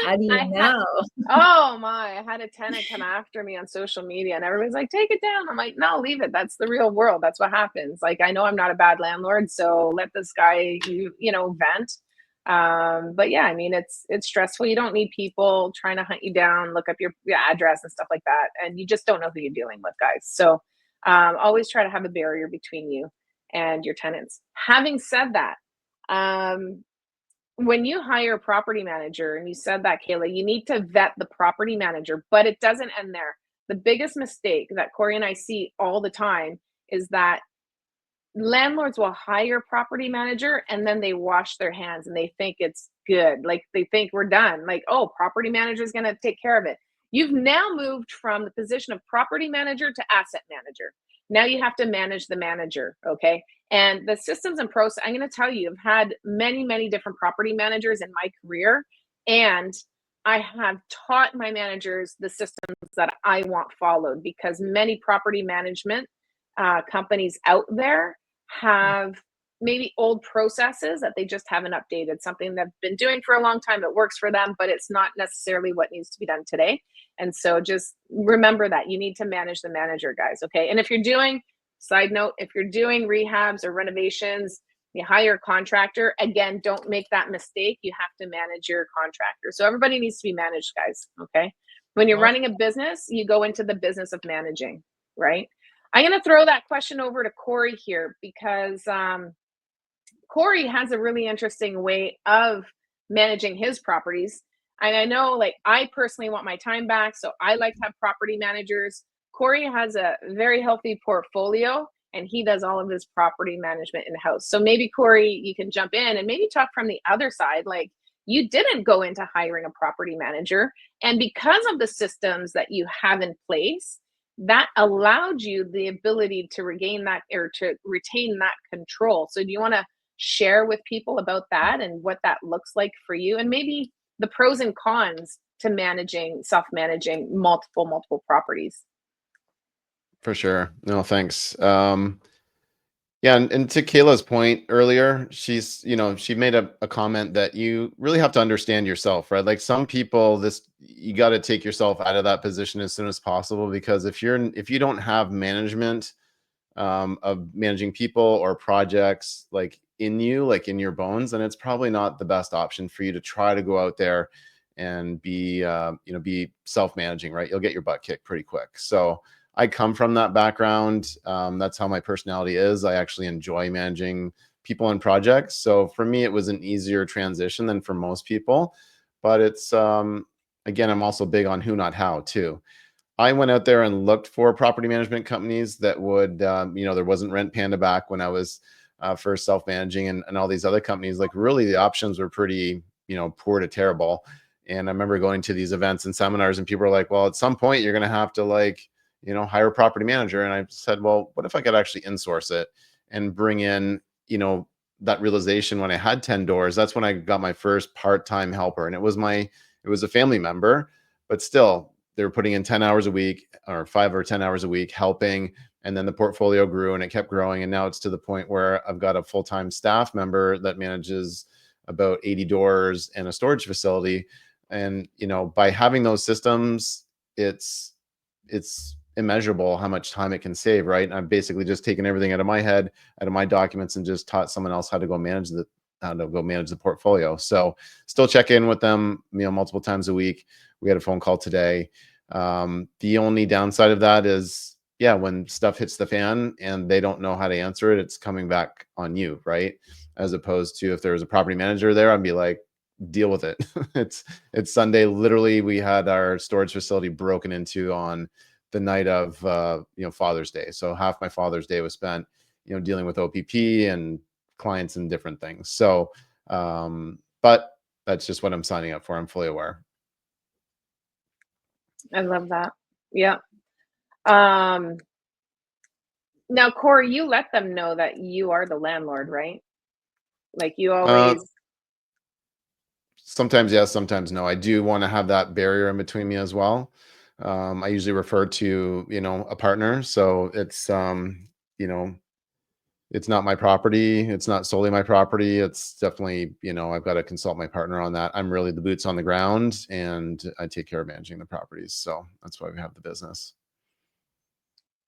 Speaker 5: How do you know?
Speaker 1: Oh my, I had a tenant come after me on social media and everybody's like, take it down. I'm like, no, leave it. That's the real world. That's what happens. Like, I know I'm not a bad landlord, so let this guy, vent. But yeah, I mean, it's stressful. You don't need people trying to hunt you down, look up your address and stuff like that. And you just don't know who you're dealing with, guys. So always try to have a barrier between you and your tenants. Having said that, when you hire a property manager, and you said that, Kayla, you need to vet the property manager, but it doesn't end there. The biggest mistake that Corey and I see all the time is that landlords will hire a property manager and then they wash their hands and they think it's good. Like they think we're done. Like, oh, property manager is going to take care of it. You've now moved from the position of property manager to asset manager. Now you have to manage the manager, okay? And the systems and process, I'm going to tell you, I've had many, many different property managers in my career, and I have taught my managers the systems that I want followed, because many property management companies out there have maybe old processes that they just haven't updated, something they've been doing for a long time. It works for them, but it's not necessarily what needs to be done today. And so just remember that you need to manage the manager, guys. Okay. And if you're doing, side note, if you're doing rehabs or renovations, you hire a contractor. Again, don't make that mistake. You have to manage your contractor. So everybody needs to be managed, guys. Okay. When you're running a business, you go into the business of managing, right? I'm going to throw that question over to Corey here, because Corey has a really interesting way of managing his properties. And I know, like, I personally want my time back, so I like to have property managers. Corey has a very healthy portfolio, and he does all of his property management in house. So maybe, Corey, you can jump in and maybe talk from the other side. Like, you didn't go into hiring a property manager, and because of the systems that you have in place, that allowed you the ability to regain that, or to retain that control. So do you want to share with people about that and what that looks like for you, and maybe the pros and cons to managing, self-managing multiple properties?
Speaker 4: For sure. No, thanks. Yeah, and to Kayla's point earlier, she's, she made a comment that you really have to understand yourself, right? Like some people, you got to take yourself out of that position as soon as possible, because if you don't have management of managing people or projects like in you, like in your bones, then it's probably not the best option for you to try to go out there and be self-managing, right? You'll get your butt kicked pretty quick. So I come from that background. That's how my personality is. I actually enjoy managing people and projects. So for me, it was an easier transition than for most people. But it's, again, I'm also big on who, not how too. I went out there and looked for property management companies that would, there wasn't Rent Panda back when I was first self-managing, and all these other companies. Like really the options were pretty, poor to terrible. And I remember going to these events and seminars and people were like, well, at some point you're going to have to hire a property manager. And I said, well, what if I could actually insource it and bring in, that realization when I had 10 doors. That's when I got my first part-time helper. And it was a family member, but still they were putting in 10 hours a week or 5 or 10 hours a week helping. And then the portfolio grew and it kept growing. And now it's to the point where I've got a full-time staff member that manages about 80 doors and a storage facility. And, by having those systems, it's immeasurable how much time it can save, right? And I've basically just taken everything out of my head, out of my documents, and just taught someone else how to go manage the portfolio. So still check in with them, multiple times a week. We had a phone call today. The only downside of that is, when stuff hits the fan and they don't know how to answer it, it's coming back on you, right? As opposed to if there was a property manager there, I'd be like, deal with it. It's Sunday. Literally, we had our storage facility broken into on the night of Father's Day. So half my Father's Day was spent dealing with OPP and clients and different things. So but that's just what I'm signing up for. I'm fully aware.
Speaker 1: I love that. Yeah. Now, Corey, you let them know that you are the landlord, right? Like you always.
Speaker 4: Sometimes yes, sometimes no. I do want to have that barrier in between me as well. I usually refer to, a partner. So it's, it's not my property. It's not solely my property. It's definitely, I've got to consult my partner on that. I'm really the boots on the ground and I take care of managing the properties. So that's why we have the business.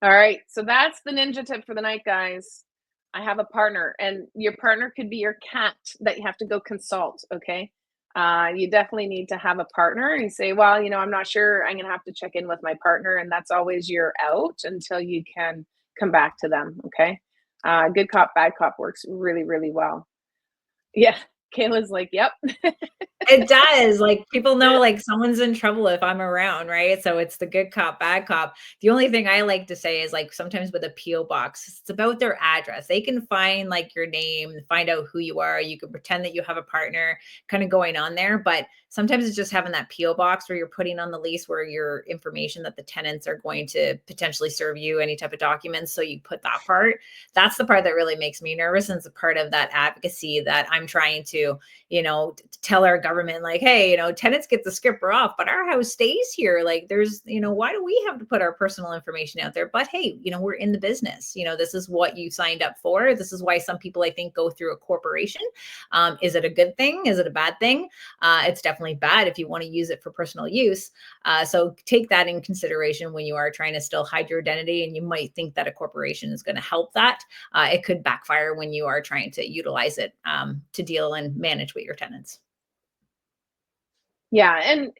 Speaker 1: All right. So that's the ninja tip for the night, guys. I have a partner, and your partner could be your cat that you have to go consult. Okay. You definitely need to have a partner, and you say, well, I'm not sure. I'm going to have to check in with my partner. And that's always your out until you can come back to them. Okay. Good cop, bad cop works really, really well. Yeah. Kayla's like, yep.
Speaker 5: It does. Like people know like someone's in trouble if I'm around, right? So it's the good cop, bad cop. The only thing I like to say is like sometimes with a PO box, it's about their address. They can find like your name, find out who you are. You can pretend that you have a partner kind of going on there, but sometimes it's just having that PO box where you're putting on the lease where your information that the tenants are going to potentially serve you any type of documents. So you put that part. That's the part that really makes me nervous, and it's a part of that advocacy that I'm trying to tell our government, like, hey, tenants get the skipper off, but our house stays here. Like there's, why do we have to put our personal information out there? But hey, we're in the business. This is what you signed up for. This is why some people, I think, go through a corporation. Is it a good thing? Is it a bad thing? It's definitely bad if you want to use it for personal use. So take that in consideration when you are trying to still hide your identity, and you might think that a corporation is going to help that. It could backfire when you are trying to utilize it to deal and manage with your tenants.
Speaker 1: Yeah, and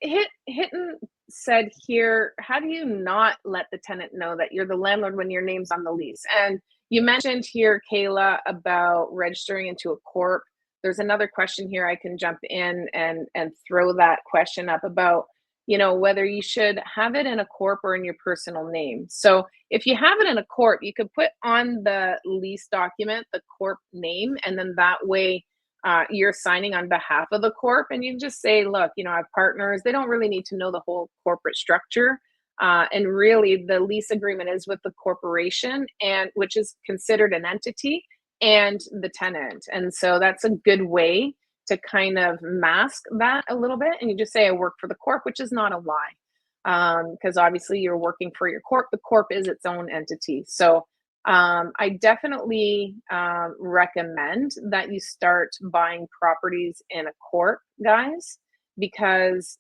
Speaker 1: Hinton said here, how do you not let the tenant know that you're the landlord when your name's on the lease? And you mentioned here, Kayla, about registering into a corp. there's another question here. I can jump in and throw that question up about, whether you should have it in a corp or in your personal name. So if you have it in a corp, you could put on the lease document the corp name, and then that way you're signing on behalf of the corp, and you just say, look, I have partners. They don't really need to know the whole corporate structure. And really the lease agreement is with the corporation, and which is considered an entity, and the tenant. And so that's a good way to kind of mask that a little bit. And you just say, I work for the corp, which is not a lie. Because obviously you're working for your corp. The corp is its own entity. So I definitely recommend that you start buying properties in a corp, guys, because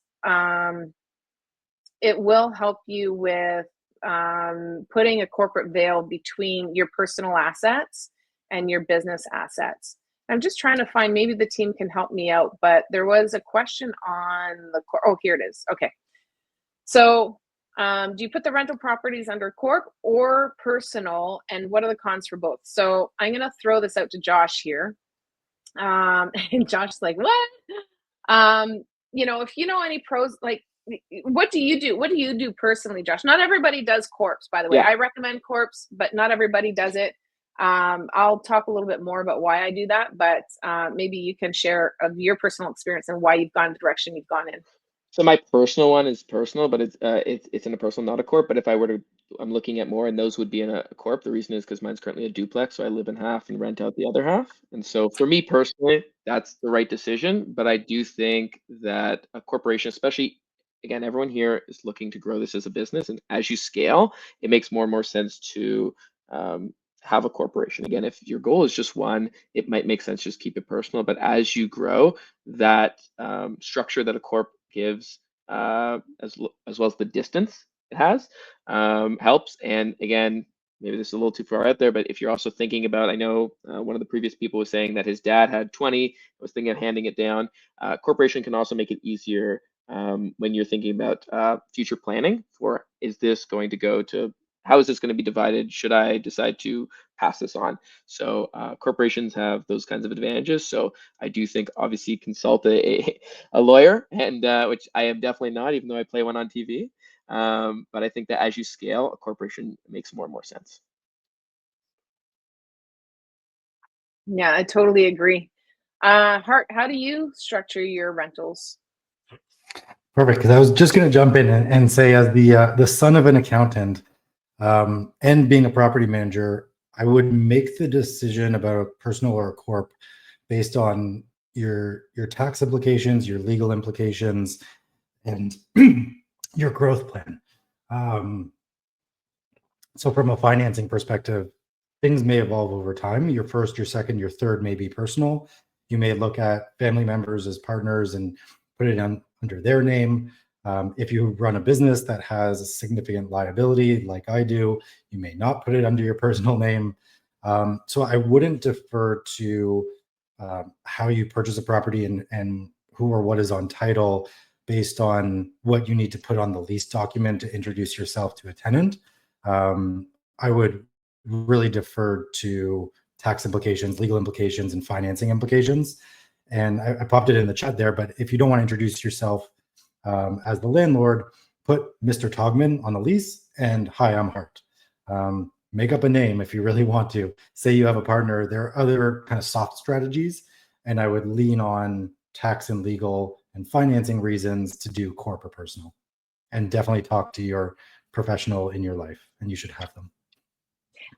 Speaker 1: it will help you with putting a corporate veil between your personal assets and your business assets. I'm just trying to find, maybe the team can help me out, but there was a question on the oh, here it is. Okay. So do you put the rental properties under corp or personal, and what are the cons for both? So I'm going to throw this out to Josh here. And Josh's like, what? If you know any pros, like, what do you do? What do you do personally, Josh? Not everybody does corps, by the way.
Speaker 2: Yeah.
Speaker 1: I recommend corps, but not everybody does it. I'll talk a little bit more about why I do that, but maybe you can share of your personal experience and why you've gone the direction you've gone in.
Speaker 2: So my personal one is personal, but it's in a personal, not a corp. But if I were to, I'm looking at more, and those would be in a corp. The reason is because mine's currently a duplex, so I live in half and rent out the other half. And so for me personally, that's the right decision. But I do think that a corporation, especially, again, everyone here is looking to grow this as a business, and as you scale, it makes more and more sense to have a corporation. Again, if your goal is just one, it might make sense just keep it personal. But as you grow, that structure that a corp gives, as well as the distance it has, helps. And again, maybe this is a little too far out there, but if you're also thinking about, I know one of the previous people was saying that his dad had 20, was thinking of handing it down. Corporation can also make it easier when you're thinking about future planning for, is this going to go to, how is this going to be divided? Should I decide to pass this on? So corporations have those kinds of advantages. So I do think obviously consult a lawyer, and which I am definitely not, even though I play one on TV. But I think that as you scale, a corporation makes more and more sense.
Speaker 1: Yeah, I totally agree. Hart, how do you structure your rentals?
Speaker 3: Perfect, because I was just going to jump in and say, as the son of an accountant and being a property manager, I would make the decision about a personal or a corp based on your tax implications, your legal implications, and your growth plan. So from a financing perspective, things may evolve over time. Your first, your second, your third may be personal. You may look at family members as partners and put it under their name. If you run a business that has a significant liability, like I do, you may not put it under your personal name. So I wouldn't defer to how you purchase a property and who or what is on title based on what you need to put on the lease document to introduce yourself to a tenant. I would really defer to tax implications, legal implications, and financing implications. And I popped it in the chat there, but if you don't want to introduce yourself as the landlord, put Mr. Togman on the lease and hi, I'm Hart. Make up a name if you really want to. Say you have a partner. There are other kind of soft strategies, and I would lean on tax and legal and financing reasons to do corp or personal. And definitely talk to your professional in your life, and you should have them.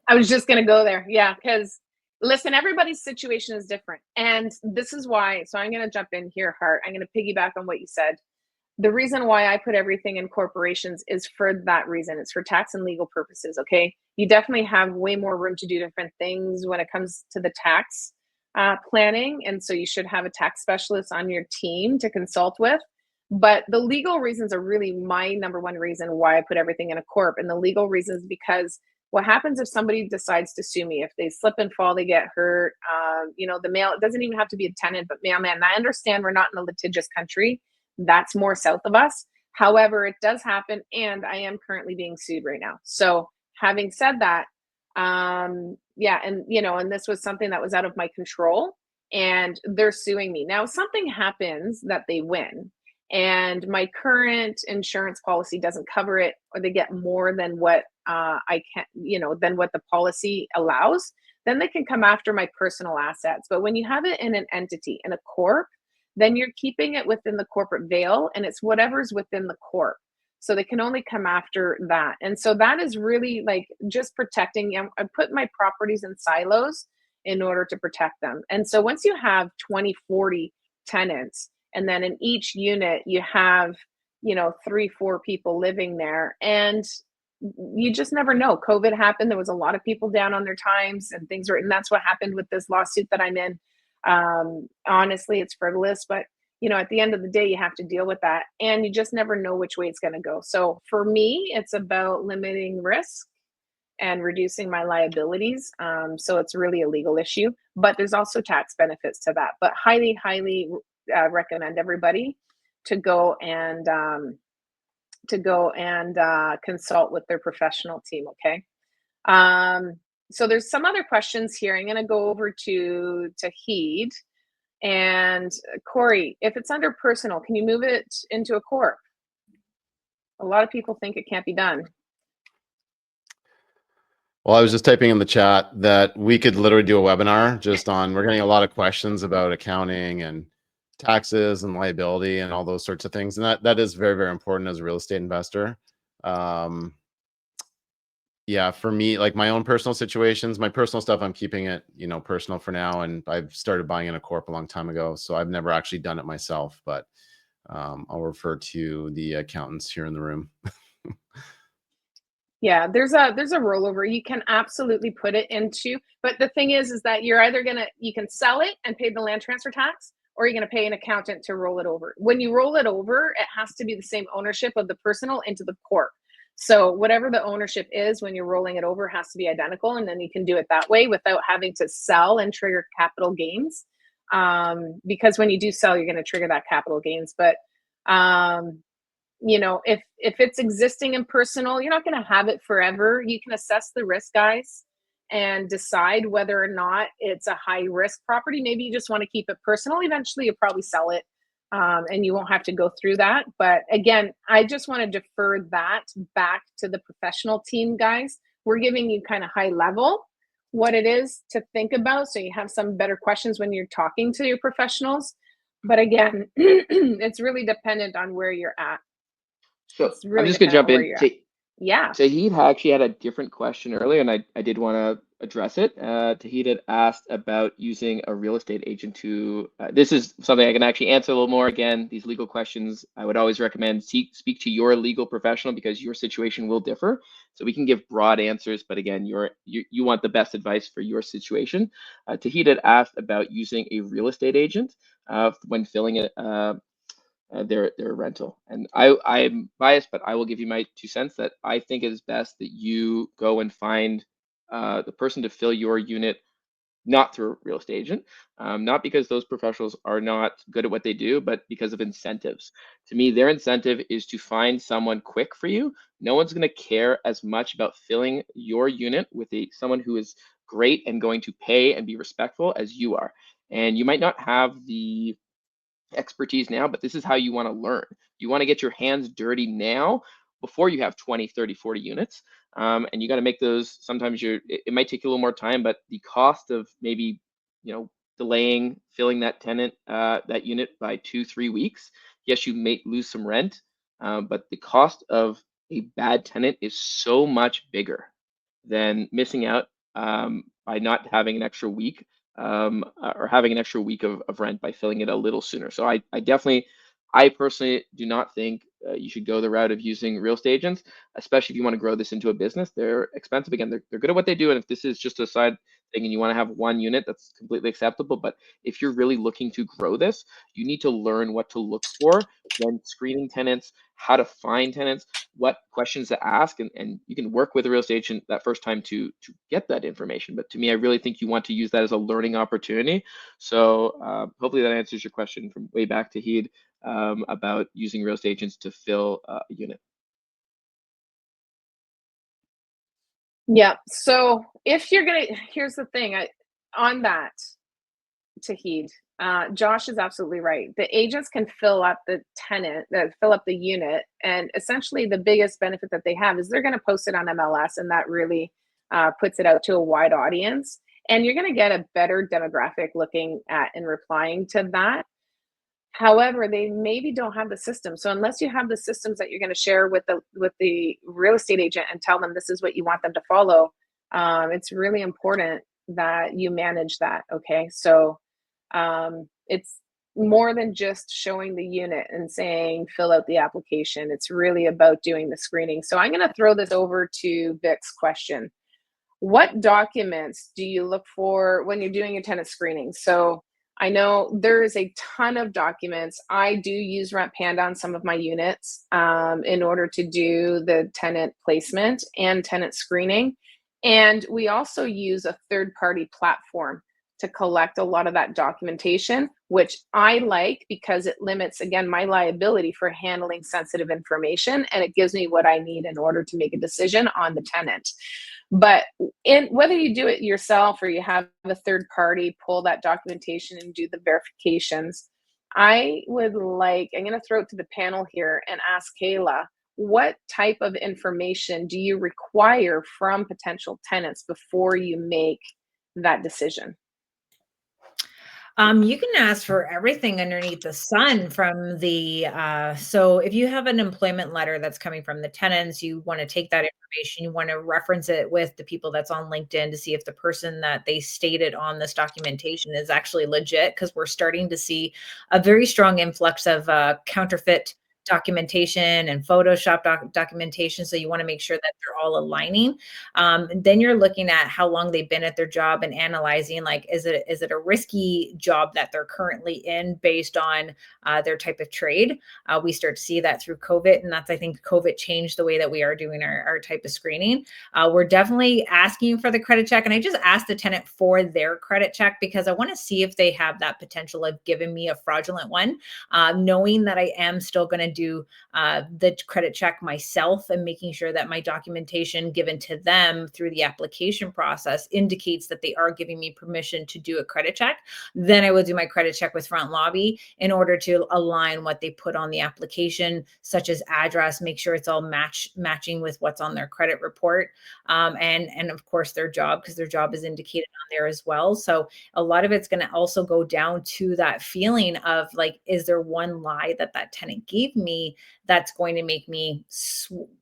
Speaker 1: I was just going to go there. Yeah, because listen, everybody's situation is different. And this is why, so I'm going to jump in here, Hart. I'm going to piggyback on what you said. The reason why I put everything in corporations is for that reason. It's for tax and legal purposes, okay? You definitely have way more room to do different things when it comes to the tax planning. And so you should have a tax specialist on your team to consult with. But the legal reasons are really my number one reason why I put everything in a corp. And the legal reasons, because what happens if somebody decides to sue me? If they slip and fall, they get hurt, the mail, it doesn't even have to be a tenant, but mailman. And I understand we're not in a litigious country. That's more south of us. However, it does happen, and I am currently being sued right now. So having said that, and this was something that was out of my control, and they're suing me. Now, something happens that they win, and my current insurance policy doesn't cover it, or they get more than what I can, than what the policy allows, then they can come after my personal assets. But when you have it in an entity, in a corp, then you're keeping it within the corporate veil, and it's whatever's within the corp. So they can only come after that. And so that is really like just protecting. I put my properties in silos in order to protect them. And so once you have 20, 40 tenants, and then in each unit you have, 3, 4 people living there, and you just never know. COVID happened. There was a lot of people down on their times and things were, and that's what happened with this lawsuit that I'm in. Honestly, it's frivolous, but at the end of the day, you have to deal with that, and you just never know which way it's going to go. So for me, it's about limiting risk and reducing my liabilities. So it's really a legal issue, but there's also tax benefits to that. But highly, highly recommend everybody to go and consult with their professional team. Okay. So there's some other questions here. I'm going to go over to Tahid and Corey. If it's under personal, can you move it into a corp? A lot of people think it can't be done.
Speaker 4: Well, I was just typing in the chat that we could literally do a webinar just on, we're getting a lot of questions about accounting and taxes and liability and all those sorts of things. And that is very, very important as a real estate investor. Yeah, for me, like my own personal situations, my personal stuff, I'm keeping it, personal for now. And I've started buying in a corp a long time ago. So I've never actually done it myself, but I'll refer to the accountants here in the room.
Speaker 1: Yeah, there's a rollover. You can absolutely put it into, but the thing is that you're either you can sell it and pay the land transfer tax, or you're going to pay an accountant to roll it over. When you roll it over, it has to be the same ownership of the personal into the corp. So whatever the ownership is when you're rolling it over has to be identical, and then you can do it that way without having to sell and trigger capital gains. Because when you do sell, you're going to trigger that capital gains. But if it's existing and personal, you're not going to have it forever. You can assess the risk, guys, and decide whether or not it's a high risk property. Maybe you just want to keep it personal. Eventually you'll probably sell it, and you won't have to go through that. But again, I just want to defer that back to the professional team, guys. We're giving you kind of high level what it is to think about, so you have some better questions when you're talking to your professionals. But again, it's really dependent on where you're at.
Speaker 2: So
Speaker 1: Really
Speaker 2: I'm just going to jump in.
Speaker 1: Yeah.
Speaker 2: Tahid actually had a different question earlier, and I did want to address it. Tahid had asked about using a real estate agent to, this is something I can actually answer a little more. Again, these legal questions, I would always recommend speak to your legal professional, because your situation will differ. So we can give broad answers, but again, you want the best advice for your situation. Tahid had asked about using a real estate agent when filling it. Their rental. And I'm biased, but I will give you my 2 cents that I think it is best that you go and find the person to fill your unit, not through a real estate agent, not because those professionals are not good at what they do, but because of incentives. To me, their incentive is to find someone quick for you. No one's going to care as much about filling your unit with someone who is great and going to pay and be respectful as you are. And you might not have the expertise now, but this is how you want to learn. You want to get your hands dirty now before you have 20, 30, 40 units. And you got to make those. Sometimes it might take you a little more time, but the cost of maybe, delaying filling that tenant, that unit by 2, 3 weeks. Yes, you may lose some rent, but the cost of a bad tenant is so much bigger than missing out by not having an extra week, or having an extra week of rent by filling it a little sooner. So I personally do not think you should go the route of using real estate agents, especially if you want to grow this into a business. They're expensive. Again, they're good at what they do. And if this is just a side thing and you want to have one unit, that's completely acceptable. But if you're really looking to grow this, you need to learn what to look for when screening tenants, how to find tenants, what questions to ask, and you can work with a real estate agent that first time to get that information. But to me, I really think you want to use that as a learning opportunity. So hopefully that answers your question from way back to Heed about using real estate agents to fill a unit.
Speaker 1: Yeah. So if you're here's the thing on that. to heed. Josh is absolutely right. The agents can fill up the fill up the unit, and essentially the biggest benefit that they have is they're going to post it on MLS, and that really puts it out to a wide audience. And you're going to get a better demographic looking at and replying to that. However, they maybe don't have the system. So unless you have the systems that you're going to share with the real estate agent and tell them this is what you want them to follow, it's really important that you manage that. Okay, so it's more than just showing the unit and saying fill out the application. It's really about doing the screening. So I'm going to throw this over to Vic's question. What documents do you look for when you're doing a tenant screening? So I know there is a ton of documents. I do use Rent Panda on some of my units in order to do the tenant placement and tenant screening. And we also use a third-party platform to collect a lot of that documentation, which I like because it limits, again, my liability for handling sensitive information, and it gives me what I need in order to make a decision on the tenant. But whether you do it yourself or you have a third party pull that documentation and do the verifications, I'm going to throw it to the panel here and ask Kayla, what type of information do you require from potential tenants before you make that decision?
Speaker 5: You can ask for everything underneath the sun from the, so if you have an employment letter that's coming from the tenants, you want to take that information, you want to reference it with the people that's on LinkedIn to see if the person that they stated on this documentation is actually legit, because we're starting to see a very strong influx of counterfeit documentation and Photoshop documentation. So you want to make sure that they're all aligning. Then you're looking at how long they've been at their job and analyzing, like, is it a risky job that they're currently in based on their type of trade? We start to see that through COVID. And that's, I think COVID changed the way that we are doing our type of screening. We're definitely asking for the credit check. And I just asked the tenant for their credit check because I want to see if they have that potential of giving me a fraudulent one, knowing that I am still going to do the credit check myself and making sure that my documentation given to them through the application process indicates that they are giving me permission to do a credit check. Then I will do my credit check with Front Lobby in order to align what they put on the application, such as address, make sure it's all matching with what's on their credit report, and of course their job, because their job is indicated on there as well. So a lot of it's going to also go down to that feeling of like, is there one lie that tenant gave me that's going to make me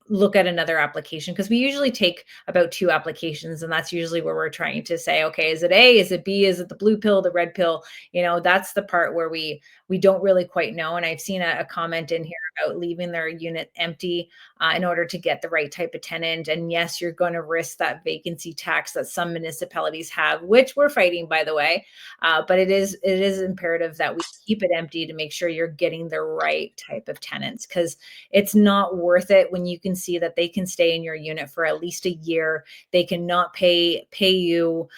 Speaker 5: look at another application? Because we usually take about 2 applications, and that's usually where we're trying to say, okay, is it A, is it B, is it the blue pill, the red pill? That's the part where we don't really quite know. And I've seen a comment in here about leaving their unit empty in order to get the right type of tenant. And yes, you're going to risk that vacancy tax that some municipalities have, which we're fighting, by the way. But it is imperative that we keep it empty to make sure you're getting the right type of tenants, because it's not worth it when you can see that they can stay in your unit for at least a year. They cannot pay you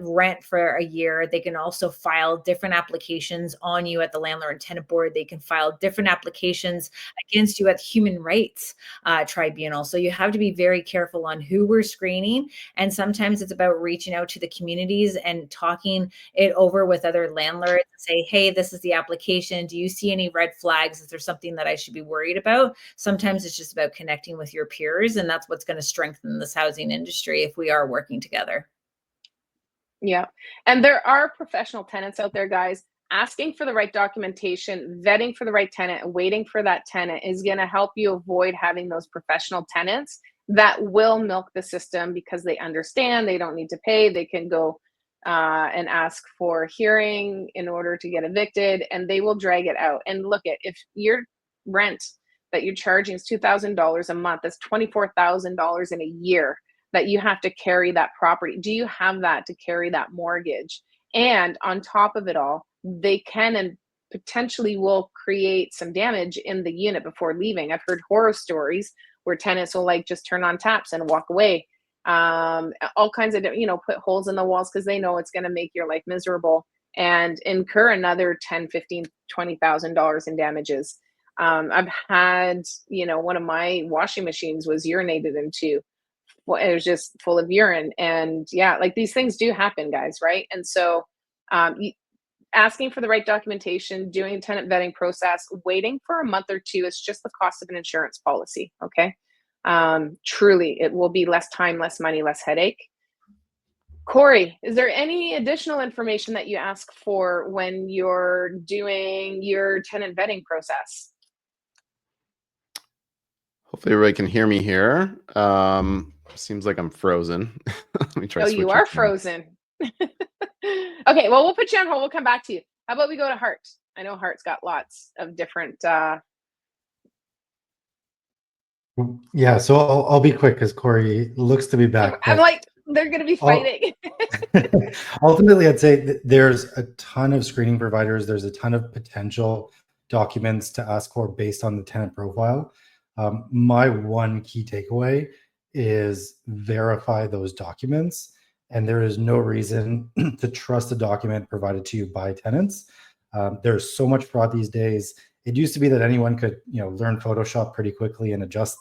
Speaker 5: rent for a year. They can also file different applications on you at the Landlord and Tenant Board. They can file different applications against you at the Human Rights Tribunal. So you have to be very careful on who we're screening. And sometimes it's about reaching out to the communities and talking it over with other landlords and say, hey, this is the application. Do you see any red flags? Is there something that I should be worried about? Sometimes it's just about connecting with your peers, and that's what's going to strengthen this housing industry if we are working together.
Speaker 1: Yeah. And there are professional tenants out there, guys. Asking for the right documentation, vetting for the right tenant, and waiting for that tenant is going to help you avoid having those professional tenants that will milk the system because they understand they don't need to pay. They can go and ask for hearing in order to get evicted, and they will drag it out. And look at, if your rent that you're charging is $2,000 a month, that's $24,000 in a year that you have to carry that property. Do you have that to carry that mortgage? And on top of it all, they can and potentially will create some damage in the unit before leaving. I've heard horror stories where tenants will just turn on taps and walk away. All kinds of, put holes in the walls because they know it's going to make your life miserable and incur another $10,000, $15,000, $20,000 in damages. I've had, one of my washing machines was urinated into. Well, it was just full of urine. And yeah, these things do happen, guys, right? And so asking for the right documentation, doing a tenant vetting process, waiting for a month or two is just the cost of an insurance policy. Okay. Truly, it will be less time, less money, less headache. Corey, is there any additional information that you ask for when you're doing your tenant vetting process?
Speaker 4: Hopefully everybody can hear me here. Seems like I'm frozen. Let me try
Speaker 1: Oh, you
Speaker 4: switching
Speaker 1: are
Speaker 4: cameras.
Speaker 1: frozen. Okay, well, we'll put you on hold. We'll come back to you. How about we go to Hart? I know Hart's got lots of different.
Speaker 3: Yeah, so I'll be quick because Corey looks to be back.
Speaker 1: I'm
Speaker 3: But
Speaker 1: like, they're going to be fighting.
Speaker 3: ultimately, I'd say there's a ton of screening providers. There's a ton of potential documents to ask for based on the tenant profile. My one key takeaway is verify those documents. And there is no reason to trust a document provided to you by tenants. There's so much fraud these days. It used to be that anyone could, learn Photoshop pretty quickly and adjust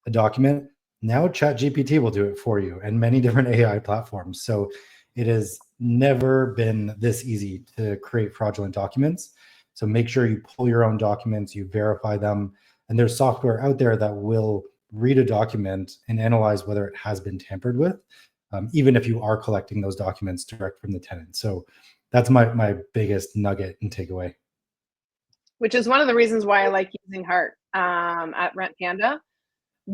Speaker 3: a document. Now ChatGPT will do it for you, and many different AI platforms. So it has never been this easy to create fraudulent documents. So make sure you pull your own documents, you verify them, and there's software out there that will read a document and analyze whether it has been tampered with, even if you are collecting those documents direct from the tenant. So that's my biggest nugget and takeaway.
Speaker 1: Which is one of the reasons why I like using Hart at Rent Panda,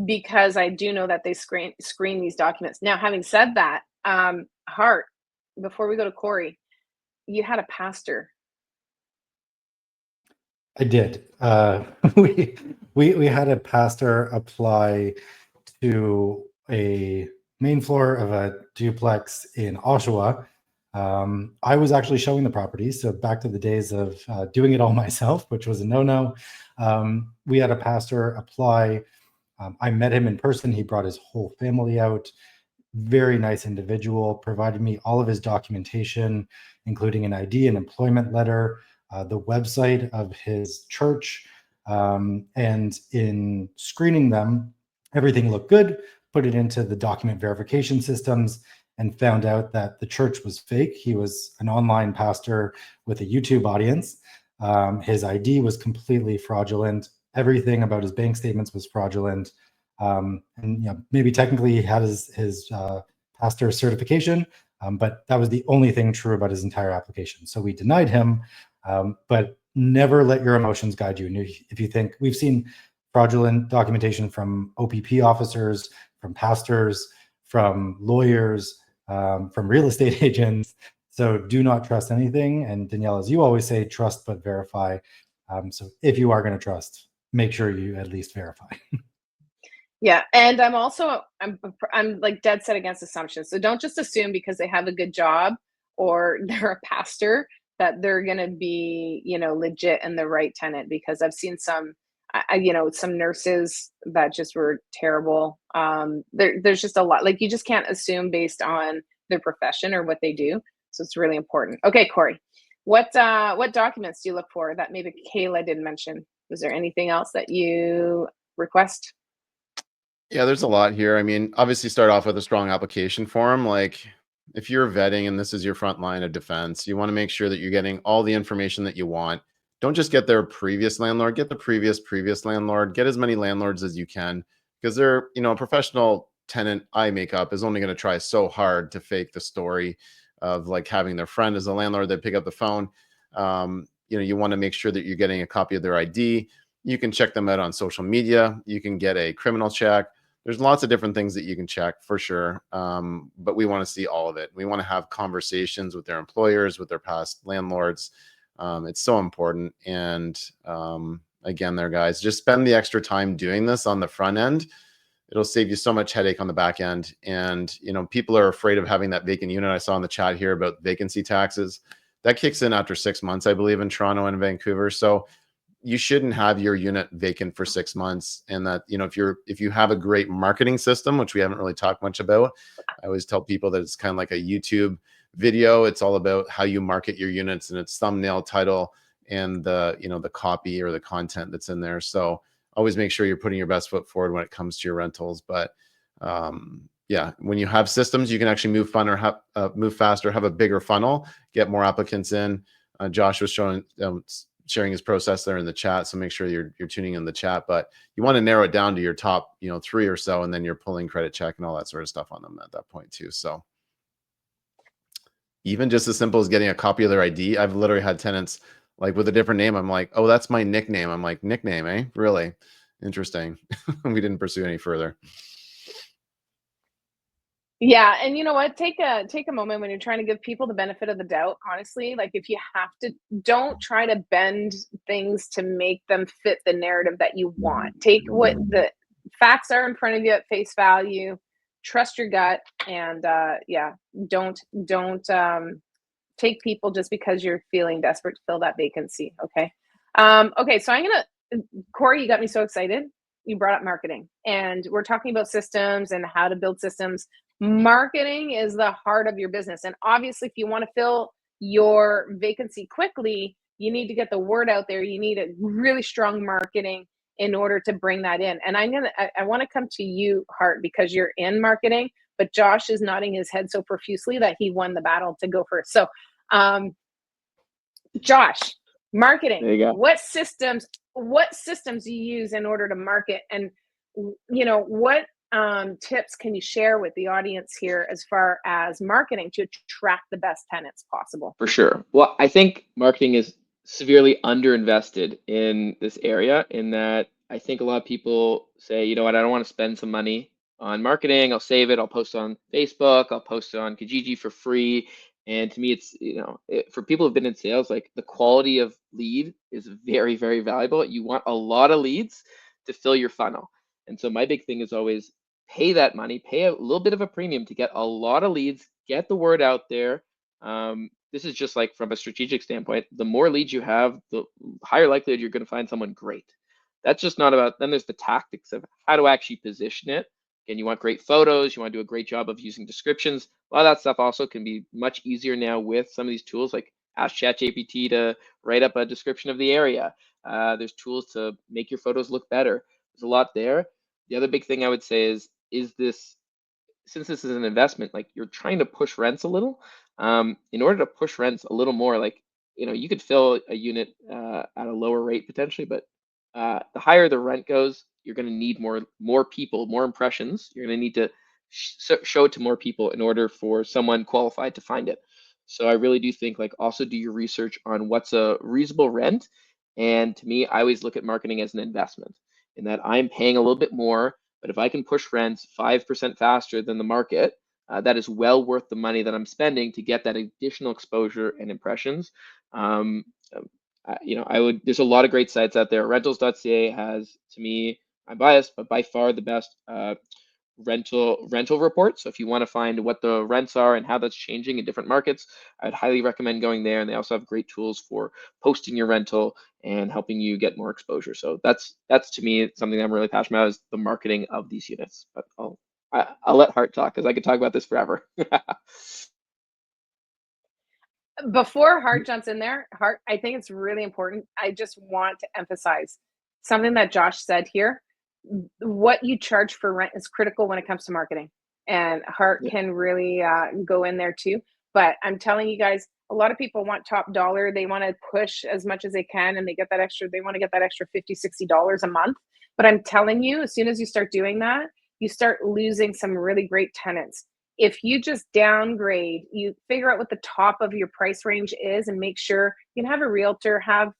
Speaker 1: because I do know that they screen these documents. Now, having said that, Hart, before we go to Corey, you had a pastor.
Speaker 3: I did. We had a pastor apply to a main floor of a duplex in Oshawa. I was actually showing the property, so back to the days of doing it all myself, which was a no-no. We had a pastor apply. I met him in person. He brought his whole family out. Very nice individual, provided me all of his documentation, including an ID, an employment letter, the website of his church. And in screening them, everything looked good, put it into the document verification systems, and found out that the church was fake. He was an online pastor with a YouTube audience. His ID was completely fraudulent. Everything about his bank statements was fraudulent. And maybe technically he had his pastor certification, but that was the only thing true about his entire application. So we denied him, but never let your emotions guide you. And if you think, we've seen fraudulent documentation from OPP officers, from pastors, from lawyers, from real estate agents. So do not trust anything. And Danielle, as you always say, trust but verify. So if you are going to trust, make sure you at least verify.
Speaker 1: Yeah, and I'm like dead set against assumptions. So don't just assume because they have a good job or they're a pastor that they're going to be, legit and the right tenant, because I've seen some some nurses that just were terrible. There's just a lot, like, you just can't assume based on their profession or what they do. So it's really important. Okay, Corey, what documents do you look for that maybe Kayla didn't mention? Was there anything else that you request?
Speaker 4: Yeah, there's a lot here. I mean, obviously start off with a strong application form. Like if you're vetting and this is your front line of defense, you want to make sure that you're getting all the information that you want. Don't just get their previous landlord, get the previous landlord, get as many landlords as you can, because they're, a professional tenant eye makeup is only going to try so hard to fake the story of like having their friend as a landlord. They pick up the phone. You want to make sure that you're getting a copy of their ID. You can check them out on social media. You can get a criminal check. There's lots of different things that you can check for sure. But we want to see all of it. We want to have conversations with their employers, with their past landlords. It's so important. And again, there, guys, just spend the extra time doing this on the front end. It'll save you so much headache on the back end. And, people are afraid of having that vacant unit. I saw in the chat here about vacancy taxes. That kicks in after 6 months, I believe, in Toronto and Vancouver. So you shouldn't have your unit vacant for 6 months. And that, if you have a great marketing system, which we haven't really talked much about, I always tell people that it's kind of like a YouTube video. It's all about how you market your units, and it's thumbnail, title, and the copy or the content that's in there. So always make sure you're putting your best foot forward when it comes to your rentals. But yeah, when you have systems, you can actually move faster, have a bigger funnel, get more applicants in. Josh was sharing his process there in the chat, so make sure you're tuning in the chat. But you want to narrow it down to your top, 3 or so, and then you're pulling credit check and all that sort of stuff on them at that point too. So even just as simple as getting a copy of their ID. I've literally had tenants like with a different name. I'm like, oh, that's my nickname. I'm like, nickname, eh? Really? Interesting. We didn't pursue any further.
Speaker 1: Yeah, and you know what? Take a moment when you're trying to give people the benefit of the doubt. Honestly, like if you have to, don't try to bend things to make them fit the narrative that you want. Take what the facts are in front of you at face value. Trust your gut, and yeah, don't take people just because you're feeling desperate to fill that vacancy. Okay. Okay, so Corey, you got me so excited. You brought up marketing, and we're talking about systems and how to build systems. Marketing is the heart of your business. And obviously, if you want to fill your vacancy quickly, you need to get the word out there. You need a really strong marketing in order to bring that in. And I want to come to you, Hart, because you're in marketing, but Josh is nodding his head so profusely that he won the battle to go first. So, Josh, marketing.
Speaker 2: There you go.
Speaker 1: What systems do you use in order to market? And what tips can you share with the audience here as far as marketing to attract the best tenants possible?
Speaker 2: For sure. Well, I think marketing is severely underinvested in this area, in that I think a lot of people say, you know what, I don't want to spend some money on marketing. I'll save it. I'll post on Facebook. I'll post on Kijiji for free. And to me, it's, for people who've been in sales, like the quality of lead is very, very valuable. You want a lot of leads to fill your funnel. And so my big thing is always pay that money, pay a little bit of a premium to get a lot of leads, get the word out there. This is just like from a strategic standpoint, the more leads you have, the higher likelihood you're going to find someone great. That's just not about, then there's the tactics of how to actually position it. Again, you want great photos, you want to do a great job of using descriptions. A lot of that stuff also can be much easier now with some of these tools, like ask ChatGPT to write up a description of the area. There's tools to make your photos look better. There's a lot there. The other big thing I would say is this, since this is an investment, like you're trying to push rents a little, in order to push rents a little more, like, you could fill a unit at a lower rate potentially, but the higher the rent goes, you're going to need more people, more impressions. You're going to need to show it to more people in order for someone qualified to find it. So I really do think, like, also do your research on what's a reasonable rent. And to me, I always look at marketing as an investment, in that I'm paying a little bit more, but if I can push rents 5% faster than the market, that is well worth the money that I'm spending to get that additional exposure and impressions. There's a lot of great sites out there. Rentals.ca has, to me, I'm biased, but by far the best rental report. So if you want to find what the rents are and how that's changing in different markets, I'd highly recommend going there. And they also have great tools for posting your rental and helping you get more exposure. So that's to me something I'm really passionate about, is the marketing of these units. But I'll let Hart talk, because I could talk about this forever.
Speaker 1: Before Hart jumps in there, Hart, I think it's really important. I just want to emphasize something that Josh said here. What you charge for rent is critical when it comes to marketing, and Hart can really go in there too. But I'm telling you guys, a lot of people want top dollar. They want to push as much as they can, and they want to get that extra $50, $60 a month. But I'm telling you, as soon as you start doing that, you start losing some really great tenants. If you just downgrade, you figure out what the top of your price range is, and make sure you can have a realtor have,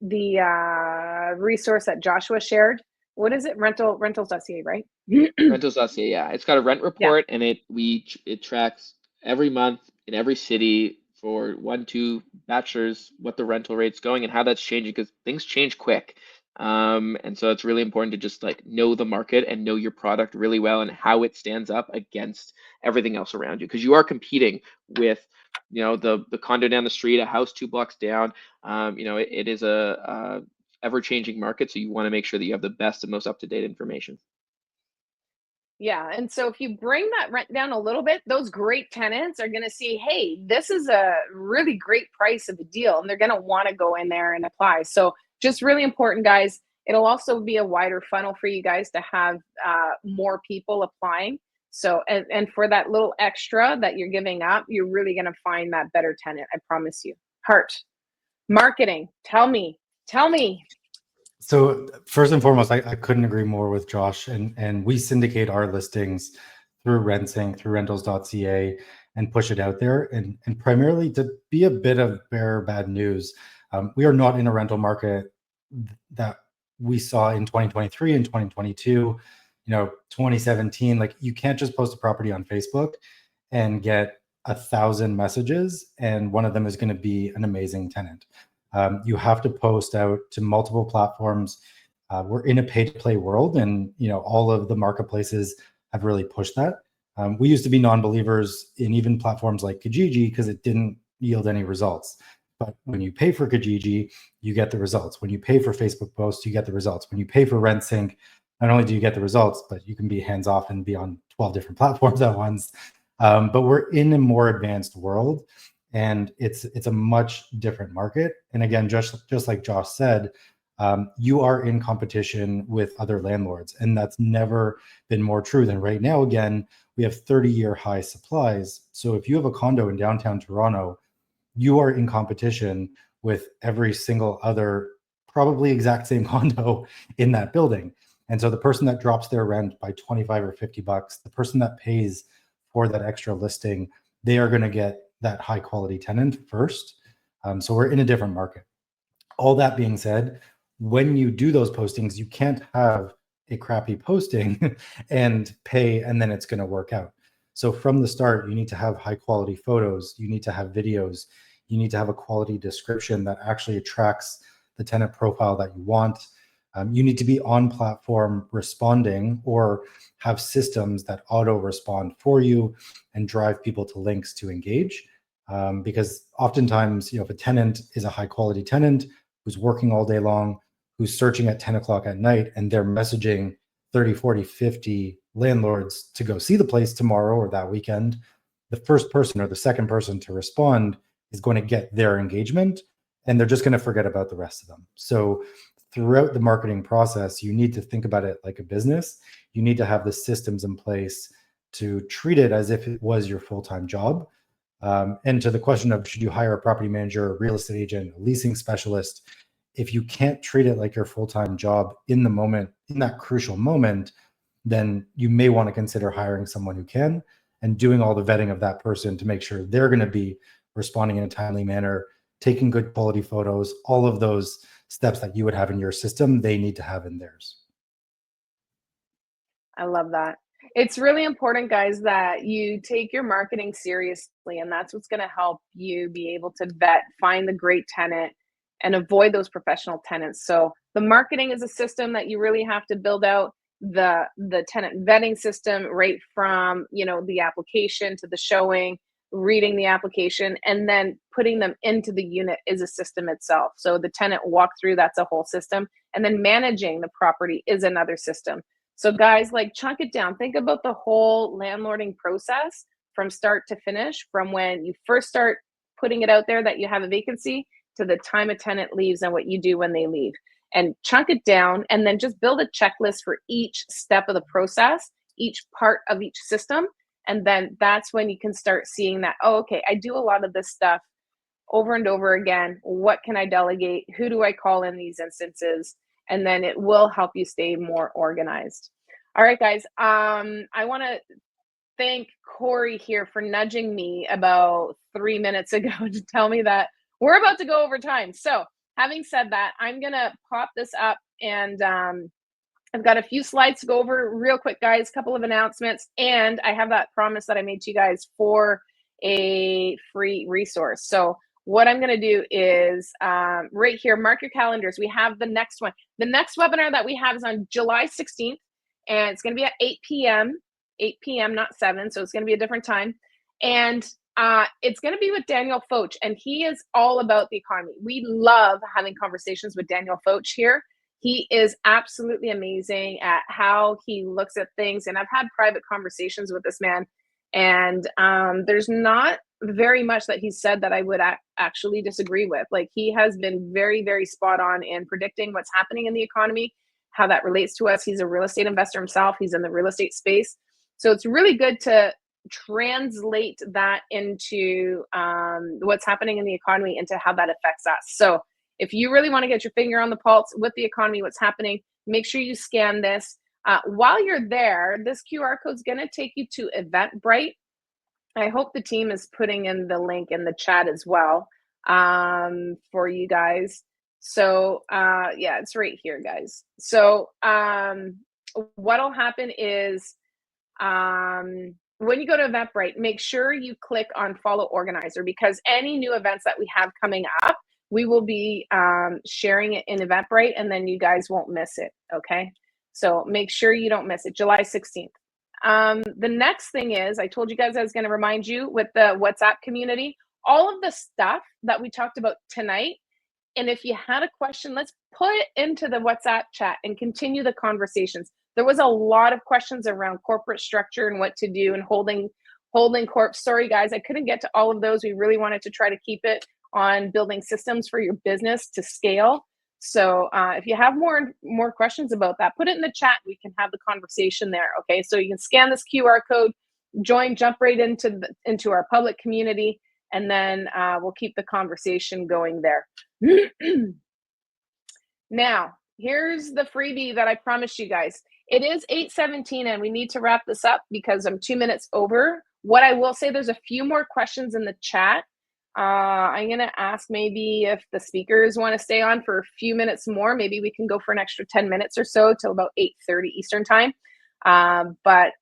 Speaker 1: the resource that Joshua shared. What is it? Rentals.ca, right?
Speaker 2: Rentals.ca, yeah. It's got a rent report, and it tracks every month in every city for 1-2 bachelors what the rental rate's going and how that's changing, because things change quick. And so it's really important to just like know the market and know your product really well and how it stands up against everything else around you, because you are competing with the condo down the street, a house 2 blocks down. It is a ever-changing market, so you want to make sure that you have the best and most up-to-date information.
Speaker 1: Yeah, and so if you bring that rent down a little bit, those great tenants are going to see, hey, this is a really great price of a deal, and they're going to want to go in there and apply. So just really important, guys. It'll also be a wider funnel for you guys to have more people applying. So, and for that little extra that you're giving up, you're really going to find that better tenant. I promise you. Heart, marketing. Tell me.
Speaker 3: So first and foremost, I couldn't agree more with Josh. And we syndicate our listings through RentSync, through rentals.ca, and push it out there. And primarily to be a bit of bearer of bad news, we are not in a rental market that we saw in 2023 and 2022, 2017. Like, you can't just post a property on Facebook and get 1,000 messages, and one of them is going to be an amazing tenant. You have to post out to multiple platforms. We're in a pay-to-play world, and all of the marketplaces have really pushed that. We used to be non-believers in even platforms like Kijiji because it didn't yield any results. But when you pay for Kijiji, you get the results. When you pay for Facebook posts, you get the results. When you pay for RentSync, not only do you get the results, but you can be hands-off and be on 12 different platforms at once. But we're in a more advanced world, and it's a much different market. And again, just like Josh said, you are in competition with other landlords, and that's never been more true than right now. Again, we have 30-year high supplies. So if you have a condo in downtown Toronto, you are in competition with every single other probably exact same condo in that building. And so the person that drops their rent by 25 or 50 bucks, the person that pays for that extra listing, they are going to get that high quality tenant first. So we're in a different market. All that being said, when you do those postings, you can't have a crappy posting and pay, and then it's going to work out. So from the start, you need to have high quality photos, you need to have videos, you need to have a quality description that actually attracts the tenant profile that you want. You need to be on platform responding, or have systems that auto respond for you and drive people to links to engage. Because oftentimes, if a tenant is a high quality tenant who's working all day long, who's searching at 10 o'clock at night, and they're messaging 30, 40, 50 landlords to go see the place tomorrow or that weekend, the first person or the second person to respond is going to get their engagement, and they're just going to forget about the rest of them. So throughout the marketing process, you need to think about it like a business. You need to have the systems in place to treat it as if it was your full-time job. And to the question of, should you hire a property manager, a real estate agent, a leasing specialist? If you can't treat it like your full-time job in the moment, in that crucial moment, then you may want to consider hiring someone who can, and doing all the vetting of that person to make sure they're going to be responding in a timely manner, taking good quality photos. All of those steps that you would have in your system, they need to have in theirs.
Speaker 1: I love that. It's really important, guys, that you take your marketing seriously, and that's what's going to help you be able to vet, find the great tenant, and avoid those professional tenants. So the marketing is a system that you really have to build out. The tenant vetting system, right from the application to the showing, reading the application, and then putting them into the unit is a system itself. So the tenant walkthrough, that's a whole system, and then managing the property is another system. So guys, like, chunk it down. Think about the whole landlording process from start to finish, from when you first start putting it out there that you have a vacancy to the time a tenant leaves and what you do when they leave. And chunk it down, and then just build a checklist for each step of the process, each part of each system. And then that's when you can start seeing that, oh, okay, I do a lot of this stuff over and over again. What can I delegate? Who do I call in these instances? And then it will help you stay more organized. All right, guys. I want to thank Corey here for nudging me about 3 minutes ago to tell me that we're about to go over time. So having said that, I'm going to pop this up, and I've got a few slides to go over real quick, guys, a couple of announcements, and I have that promise that I made to you guys for a free resource. So what I'm going to do is right here, mark your calendars. We have the next one. The next webinar that we have is on July 16th, and it's going to be at 8 p.m., 8 p.m., not 7. So it's going to be a different time. And it's going to be with Daniel Foch, and he is all about the economy. We love having conversations with Daniel Foch here. He is absolutely amazing at how he looks at things. And I've had private conversations with this man, and there's not very much that he said that I would actually disagree with. Like, he has been very, very spot on in predicting what's happening in the economy, how that relates to us. He's a real estate investor himself. He's in the real estate space. So it's really good to translate that into what's happening in the economy, into how that affects us. So if you really want to get your finger on the pulse with the economy, what's happening, make sure you scan this. While you're there, this QR code is going to take you to Eventbrite. I hope the team is putting in the link in the chat as well for you guys. So yeah, it's right here, guys. So what'll happen is when you go to Eventbrite, make sure you click on follow organizer, because any new events that we have coming up, we will be sharing it in Eventbrite, and then you guys won't miss it. Okay, so make sure you don't miss it. July 16th. The next thing is, I told you guys I was going to remind you with the WhatsApp community, all of the stuff that we talked about tonight. And if you had a question, let's put it into the WhatsApp chat and continue the conversations. There was a lot of questions around corporate structure and what to do and holding corp. Sorry, guys, I couldn't get to all of those. We really wanted to try to keep it on building systems for your business to scale. So if you have more questions about that, put it in the chat. We can have the conversation there. Okay, so you can scan this QR code, jump right into our public community, and then we'll keep the conversation going there. Now, here's the freebie that I promised you guys. It is 8:17 and we need to wrap this up because I'm 2 minutes over. What I will say, there's a few more questions in the chat. I'm going to ask maybe if the speakers want to stay on for a few minutes more. Maybe we can go for an extra 10 minutes or so till about 8:30 Eastern time. But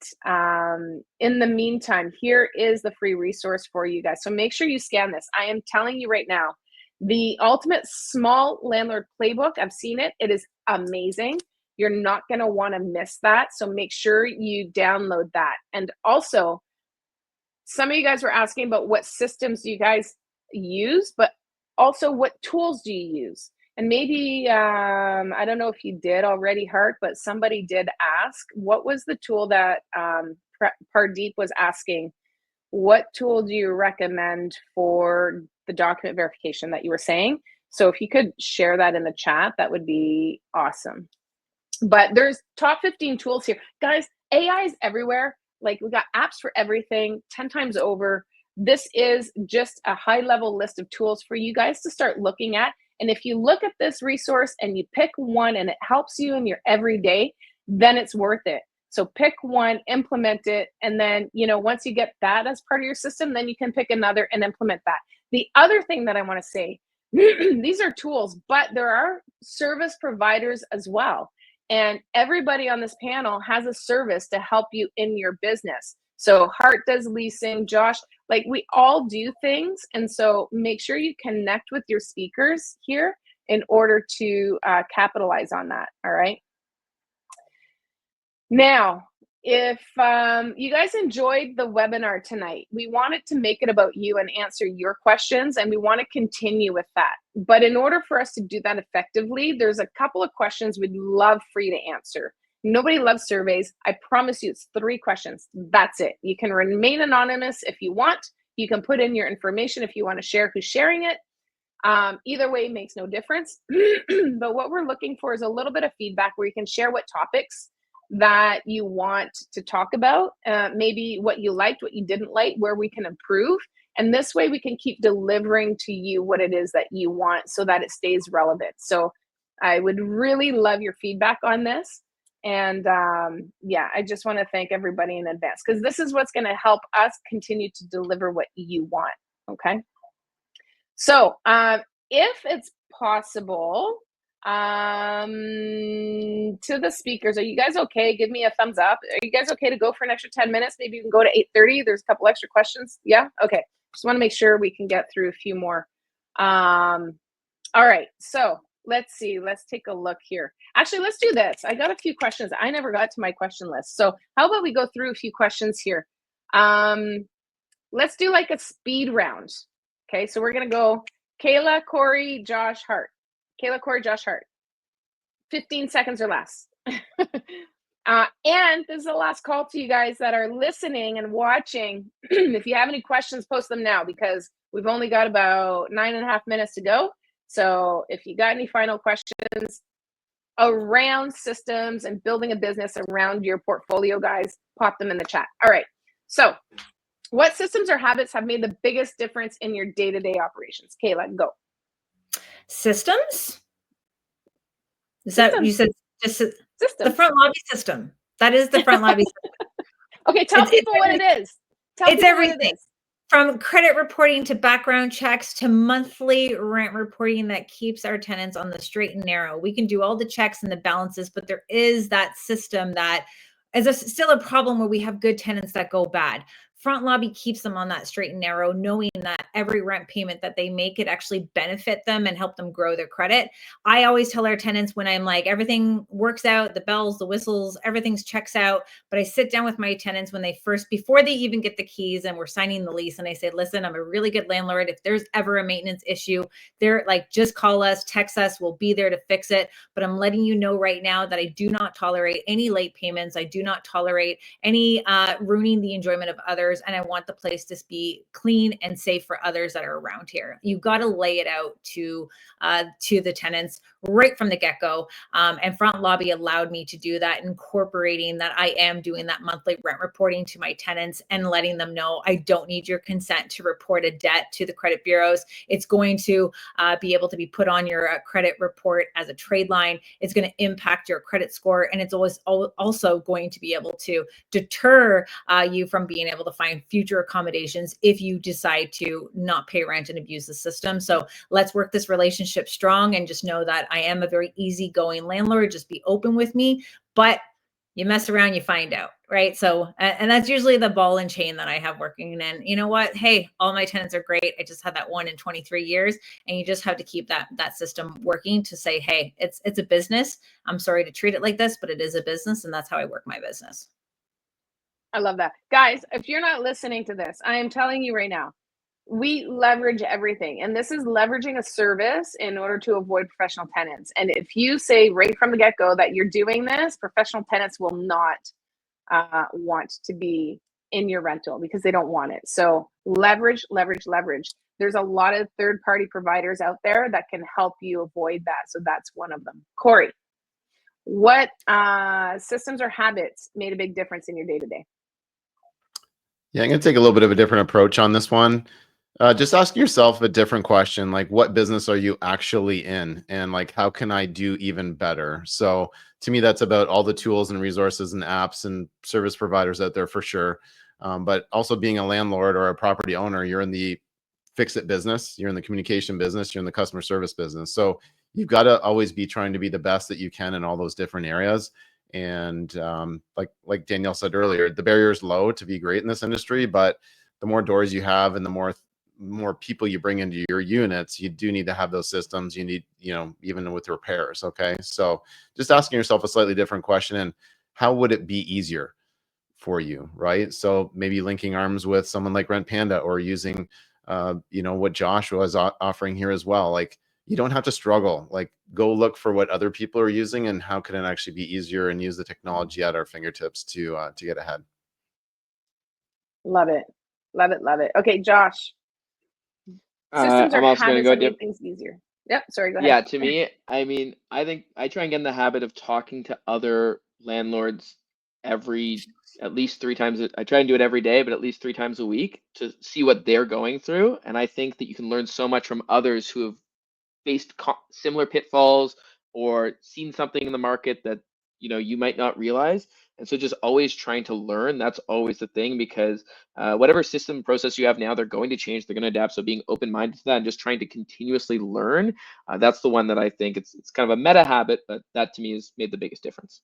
Speaker 1: in the meantime, here is the free resource for you guys. So make sure you scan this. I am telling you right now, the ultimate small landlord playbook, I've seen it. It is amazing. You're not going to want to miss that. So make sure you download that. And also, some of you guys were asking about what systems do you guys use, but also what tools do you use? And maybe, I don't know if you did already, Hart, but somebody did ask, what was the tool that Pardeep was asking? What tool do you recommend for the document verification that you were saying? So if you could share that in the chat, that would be awesome. But there's top 15 tools here. Guys, AI is everywhere. Like, we got apps for everything 10 times over. This is just a high level list of tools for you guys to start looking at. And if you look at this resource and you pick one and it helps you in your everyday, then it's worth it. So pick one, implement it. And then, once you get that as part of your system, then you can pick another and implement that. The other thing that I want to say, these are tools, but there are service providers as well. And everybody on this panel has a service to help you in your business. So Hart does leasing, Josh, like, we all do things. And so make sure you connect with your speakers here in order to capitalize on that. All right. Now, if you guys enjoyed the webinar tonight, we wanted to make it about you and answer your questions, and we want to continue with that. But in order for us to do that effectively, there's a couple of questions we'd love for you to answer. Nobody loves surveys. I promise you, it's 3 questions. That's it. You can remain anonymous if you want. You can put in your information if you want to share who's sharing it. Either way makes no difference. But what we're looking for is a little bit of feedback where you can share what topics that you want to talk about, maybe what you liked, what you didn't like, where we can improve. And this way we can keep delivering to you what it is that you want so that it stays relevant. So I would really love your feedback on this. And yeah, I just want to thank everybody in advance, because this is what's going to help us continue to deliver what you want. Okay. So if it's possible, to the speakers, are you guys okay? Give me a thumbs up. Are you guys okay to go for an extra 10 minutes? Maybe you can go to 8:30. There's a couple extra questions. Yeah. Okay. Just want to make sure we can get through a few more. All right. So let's see. Let's take a look here. Actually, let's do this. I got a few questions. I never got to my question list. So how about we go through a few questions here? Let's do like a speed round. Okay. So we're going to go Kayla, Corey, Josh, Hart. Kayla, Corey, Josh, Hart. 15 seconds or less. And this is the last call to you guys that are listening and watching. If you have any questions, post them now, because we've only got about 9.5 minutes to go. So if you got any final questions, around systems and building a business around your portfolio, guys, pop them in the chat. All right. So what systems or habits have made the biggest difference in your day-to-day operations? Kayla, go.
Speaker 5: Systems? Is that you said? Just the
Speaker 1: Systems.
Speaker 5: front lobby system. That is the front lobby system.
Speaker 1: Okay, tell people what it is. Tell
Speaker 5: It's
Speaker 1: people
Speaker 5: everything.
Speaker 1: what it is.
Speaker 5: From credit reporting to background checks to monthly rent reporting that keeps our tenants on the straight and narrow. We can do all the checks and the balances, but there is that system that is still a problem where we have good tenants that go bad. Front lobby keeps them on that straight and narrow, knowing that every rent payment that they make, it actually benefit them and help them grow their credit. I always tell our tenants when I'm like, everything works out, the bells, the whistles, everything's checks out. But I sit down with my tenants when they before they even get the keys and we're signing the lease. And I say, listen, I'm a really good landlord. If there's ever a maintenance issue, they're like, just call us, text us, we'll be there to fix it. But I'm letting you know right now that I do not tolerate any late payments. I do not tolerate any ruining the enjoyment of others. And I want the place to be clean and safe for others that are around here. You got to lay it out to the tenants right from the get-go. And front lobby allowed me to do that, incorporating that I am doing that monthly rent reporting to my tenants and letting them know I don't need your consent to report a debt to the credit bureaus. It's going to be able to be put on your credit report as a trade line. It's going to impact your credit score. And it's always also going to be able to deter you from being able to find future accommodations if you decide to not pay rent and abuse the system. So let's work this relationship strong and just know that I am a very easygoing landlord. Just be open with me, but you mess around, you find out, right? So, and that's usually the ball and chain that I have working. And you know what? Hey, all my tenants are great. I just had that one in 23 years, and you just have to keep that system working to say, hey, it's a business. I'm sorry to treat it like this, but it is a business, and that's how I work my business.
Speaker 1: I love that. Guys, if you're not listening to this, I am telling you right now, we leverage everything. And this is leveraging a service in order to avoid professional tenants. And if you say right from the get-go that you're doing this, professional tenants will not want to be in your rental because they don't want it. So leverage, leverage, leverage. There's a lot of third-party providers out there that can help you avoid that. So that's one of them. Corey, what systems or habits made a big difference in your day-to-day?
Speaker 4: Yeah, I'm going to take a little bit of a different approach on this one. Just ask yourself a different question, like what business are you actually in? And like, how can I do even better? So to me, that's about all the tools and resources and apps and service providers out there for sure. But also being a landlord or a property owner, you're in the fix-it business, you're in the communication business, you're in the customer service business. So you've got to always be trying to be the best that you can in all those different areas. And like Danielle said earlier, the barrier is low to be great in this industry, but the more doors you have and the more people you bring into your units, you do need to have those systems. You need, even with repairs. Okay. So just asking yourself a slightly different question, and how would it be easier for you? Right. So maybe linking arms with someone like Rent Panda, or using, what Joshua is offering here as well. Like, you don't have to struggle. Like, go look for what other people are using and how can it actually be easier, and use the technology at our fingertips to get ahead.
Speaker 1: Love it. Love it. Love it. Okay, Josh. Systems
Speaker 2: I'm
Speaker 1: or
Speaker 2: also going to
Speaker 1: habits
Speaker 2: go
Speaker 1: that make things easier. Yep. Sorry, go ahead.
Speaker 2: Yeah, to me, I mean, I think I try and get in the habit of talking to other landlords at least 3 times. I try and do it every day, but at least 3 times a week to see what they're going through. And I think that you can learn so much from others who have faced similar pitfalls or seen something in the market that you might not realize. And so just always trying to learn, that's always the thing, because whatever system process you have now, they're going to change, they're going to adapt. So being open-minded to that and just trying to continuously learn, that's the one that I think it's kind of a meta habit, but that to me has made the biggest difference.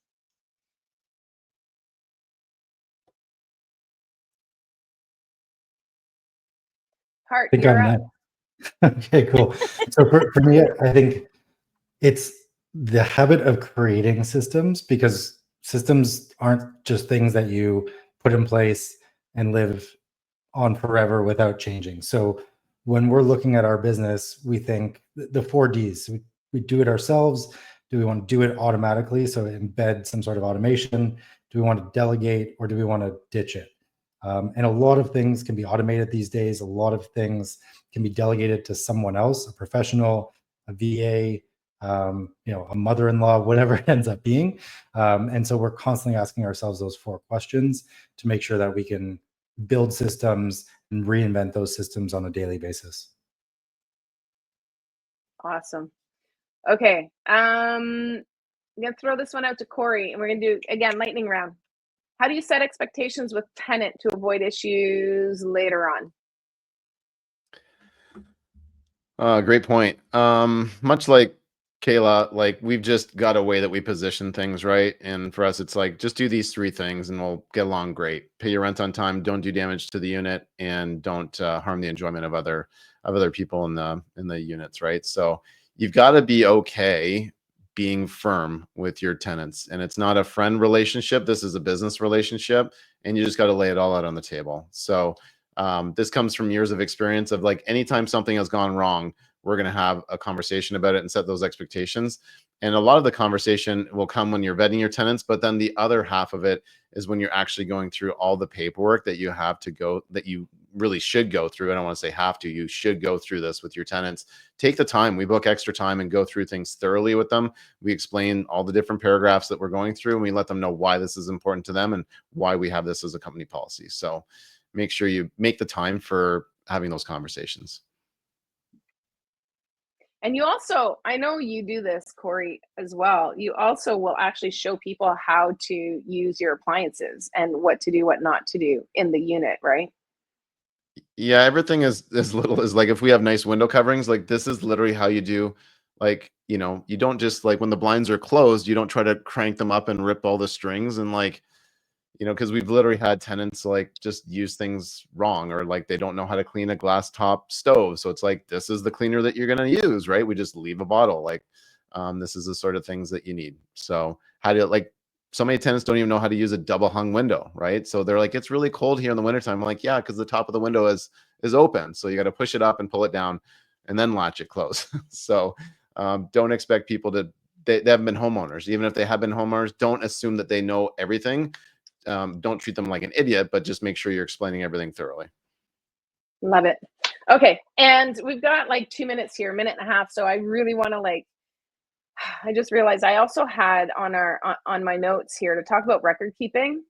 Speaker 1: Hart,
Speaker 3: I think
Speaker 1: you're
Speaker 3: I'm
Speaker 1: up.
Speaker 3: next. Okay, cool. So for me, I think it's the habit of creating systems, because systems aren't just things that you put in place and live on forever without changing. So when we're looking at our business, we think the 4Ds. We do it ourselves. Do we want to do it automatically? So embed some sort of automation. Do we want to delegate, or do we want to ditch it? And a lot of things can be automated these days. A lot of things can be delegated to someone else, a professional, a VA, a mother-in-law, whatever it ends up being. And so we're constantly asking ourselves those 4 questions to make sure that we can build systems and reinvent those systems on a daily basis.
Speaker 1: Awesome. Okay. I'm going to throw this one out to Corey, and we're going to do, again, lightning round. How do you set expectations with tenant to avoid issues later on?
Speaker 4: Great point. Much like Kayla, like we've just got a way that we position things, right? And for us, it's like, just do these 3 things and we'll get along great. Pay your rent on time, don't do damage to the unit, and don't harm the enjoyment of other people in the units, right? So you've got to be okay being firm with your tenants. And it's not a friend relationship. This is a business relationship, and you just got to lay it all out on the table. So this comes from years of experience of like, anytime something has gone wrong, we're going to have a conversation about it and set those expectations. And a lot of the conversation will come when you're vetting your tenants, but then the other half of it is when you're actually going through all the paperwork that you have to go, that you really should go through. I don't want to say have to, you should go through this with your tenants. Take the time. We book extra time and go through things thoroughly with them. We explain all the different paragraphs that we're going through, and we let them know why this is important to them and why we have this as a company policy. So make sure you make the time for having those conversations.
Speaker 1: And you also, I know you do this, Corey, as well. You also will actually show people how to use your appliances and what to do, what not to do in the unit, right?
Speaker 4: Yeah, everything is as little as, like, if we have nice window coverings, like this is literally how you do, like, you don't just, like, when the blinds are closed, you don't try to crank them up and rip all the strings and, like, because we've literally had tenants like just use things wrong, or like they don't know how to clean a glass top stove. So it's like, this is the cleaner that you're going to use, right? We just leave a bottle. Like, this is the sort of things that you need. So how do you, like, so many tenants don't even know how to use a double hung window, right? So they're like, it's really cold here in the wintertime. I'm like, yeah, because the top of the window is open. So you got to push it up and pull it down and then latch it close. So don't expect people to, they haven't been homeowners. Even if they have been homeowners, don't assume that they know everything. Don't treat them like an idiot, but just make sure you're explaining everything thoroughly.
Speaker 1: Love it. Okay. And we've got like 2 minutes here, 1.5 minutes. So I really want to I just realized I also had on my notes here to talk about record keeping.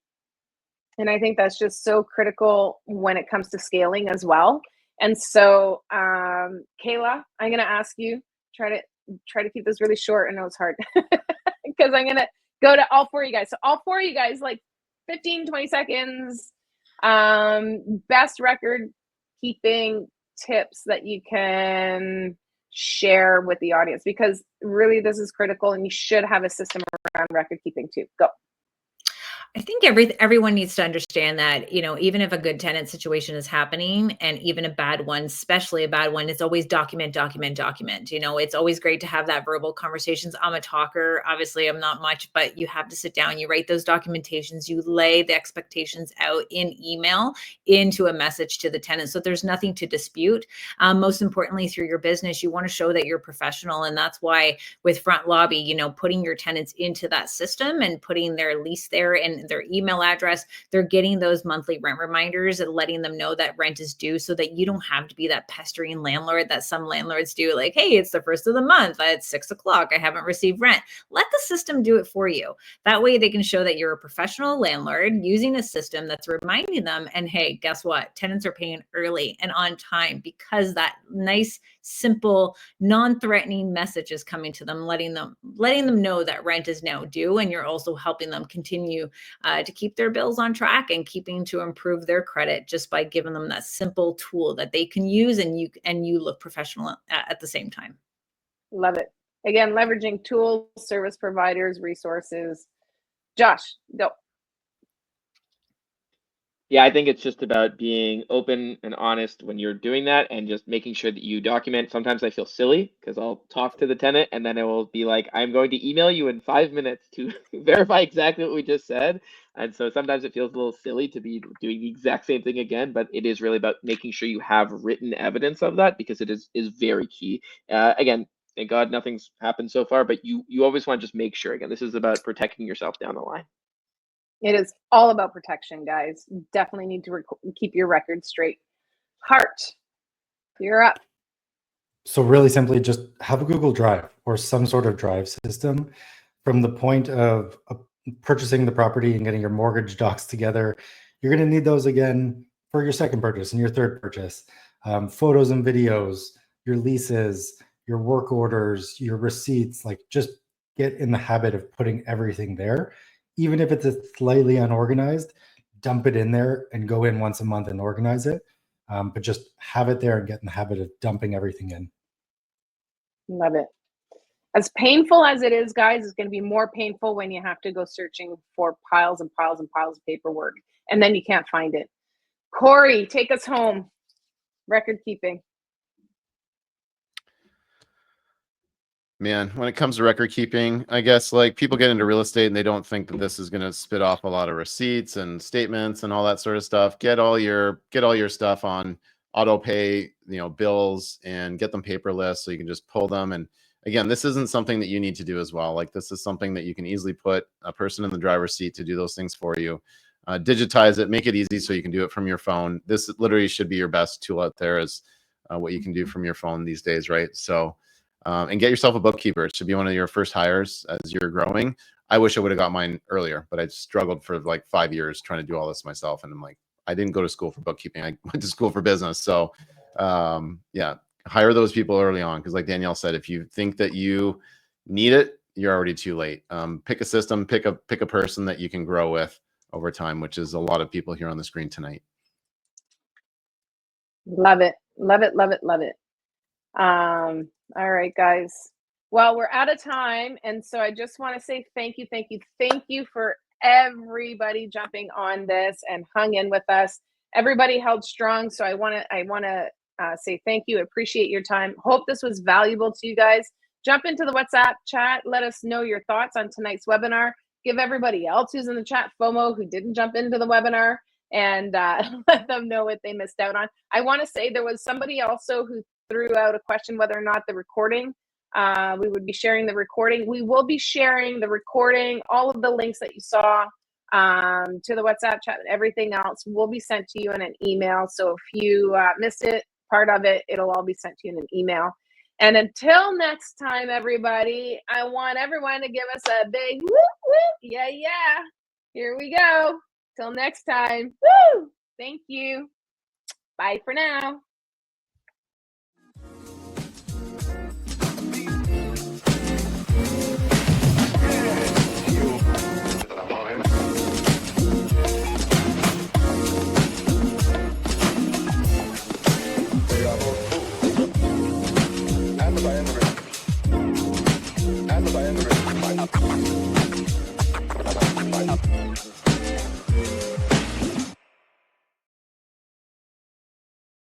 Speaker 1: And I think that's just so critical when it comes to scaling as well. And so, Kayla, I'm going to ask you, try to keep this really short. I know it's hard because I'm going to go to all 4 of you guys. So all 4 of you guys, like 15, 20 seconds, best record keeping tips that you can share with the audience, because really this is critical and you should have a system around record keeping too. Go.
Speaker 5: I think everyone needs to understand that, even if a good tenant situation is happening, and even a bad one, especially a bad one, it's always document. It's always great to have that verbal conversations. I'm a talker. Obviously, I'm not much, but you have to sit down, you write those documentations, you lay the expectations out in email into a message to the tenant. So there's nothing to dispute. Most importantly, through your business, you want to show that you're professional. And that's why with Front Lobby, putting your tenants into that system and putting their lease there and their email address, they're getting those monthly rent reminders and letting them know that rent is due, so that you don't have to be that pestering landlord that some landlords do. Like, hey, it's the first of the month at 6 o'clock. I haven't received rent. Let the system do it for you. That way they can show that you're a professional landlord using a system that's reminding them. And hey, guess what? Tenants are paying early and on time because that nice, simple, non-threatening message is coming to them, letting them know that rent is now due. And you're also helping them continue to keep their bills on track and keeping to improve their credit just by giving them that simple tool that they can use, and you look professional at the same time.
Speaker 1: Love it. Again, leveraging tools, service providers, resources. Josh, go.
Speaker 2: Yeah, I think it's just about being open and honest when you're doing that, and just making sure that you document. Sometimes I feel silly because I'll talk to the tenant and then it will be like, I'm going to email you in 5 minutes to verify exactly what we just said. And so sometimes it feels a little silly to be doing the exact same thing again, but it is really about making sure you have written evidence of that, because it is very key. Again, thank God nothing's happened so far, but you always want to just make sure. Again, this is about protecting yourself down the line.
Speaker 1: It is all about protection, guys. You definitely need to keep your record straight. Hart, you're up.
Speaker 3: So really simply just have a Google Drive or some sort of drive system from the point of purchasing the property and getting your mortgage docs together. You're going to need those again for your second purchase and your third purchase. Photos and videos, your leases, your work orders, your receipts, like just get in the habit of putting everything there. Even if it's slightly unorganized, dump it in there and go in once a month and organize it. But just have it there and get in the habit of dumping everything in.
Speaker 1: Love it. As painful as it is, guys, it's going to be more painful when you have to go searching for piles and piles and piles of paperwork, and then you can't find it. Corey, take us home. Record keeping.
Speaker 4: Man, when it comes to record keeping, I guess like people get into real estate and they don't think that this is going to spit off a lot of receipts and statements and all that sort of stuff. Get all your stuff on auto pay, bills, and get them paperless so you can just pull them. And again, this isn't something that you need to do as well. Like this is something that you can easily put a person in the driver's seat to do those things for you. Digitize it, make it easy so you can do it from your phone. This literally should be your best tool out there, is what you can do from your phone these days, right? So. And get yourself a bookkeeper. It should be one of your first hires as you're growing. I wish I would have got mine earlier, but I struggled for like 5 years trying to do all this myself. And I'm like, I didn't go to school for bookkeeping. I went to school for business. So yeah, hire those people early on. Because like Danielle said, if you think that you need it, you're already too late. Pick a system, pick a person that you can grow with over time, which is a lot of people here on the screen tonight.
Speaker 1: Love it. Love it. Love it. Love it. All right, guys. Well, we're out of time. And so I just want to say thank you for everybody jumping on this and hung in with us. Everybody held strong. So I want to say thank you. Appreciate your time. Hope this was valuable to you guys. Jump into the WhatsApp chat. Let us know your thoughts on tonight's webinar. Give everybody else who's in the chat FOMO who didn't jump into the webinar, and let them know what they missed out on. I want to say there was somebody also who threw out a question whether or not the recording, we would be sharing the recording. We will be sharing the recording. All of the links that you saw to the WhatsApp chat and everything else will be sent to you in an email. So if you missed it, part of it, it'll all be sent to you in an email. And until next time, everybody, I want everyone to give us a big whoop, whoop. Yeah, yeah. Here we go. Till next time. Woo! Thank you. Bye for now. And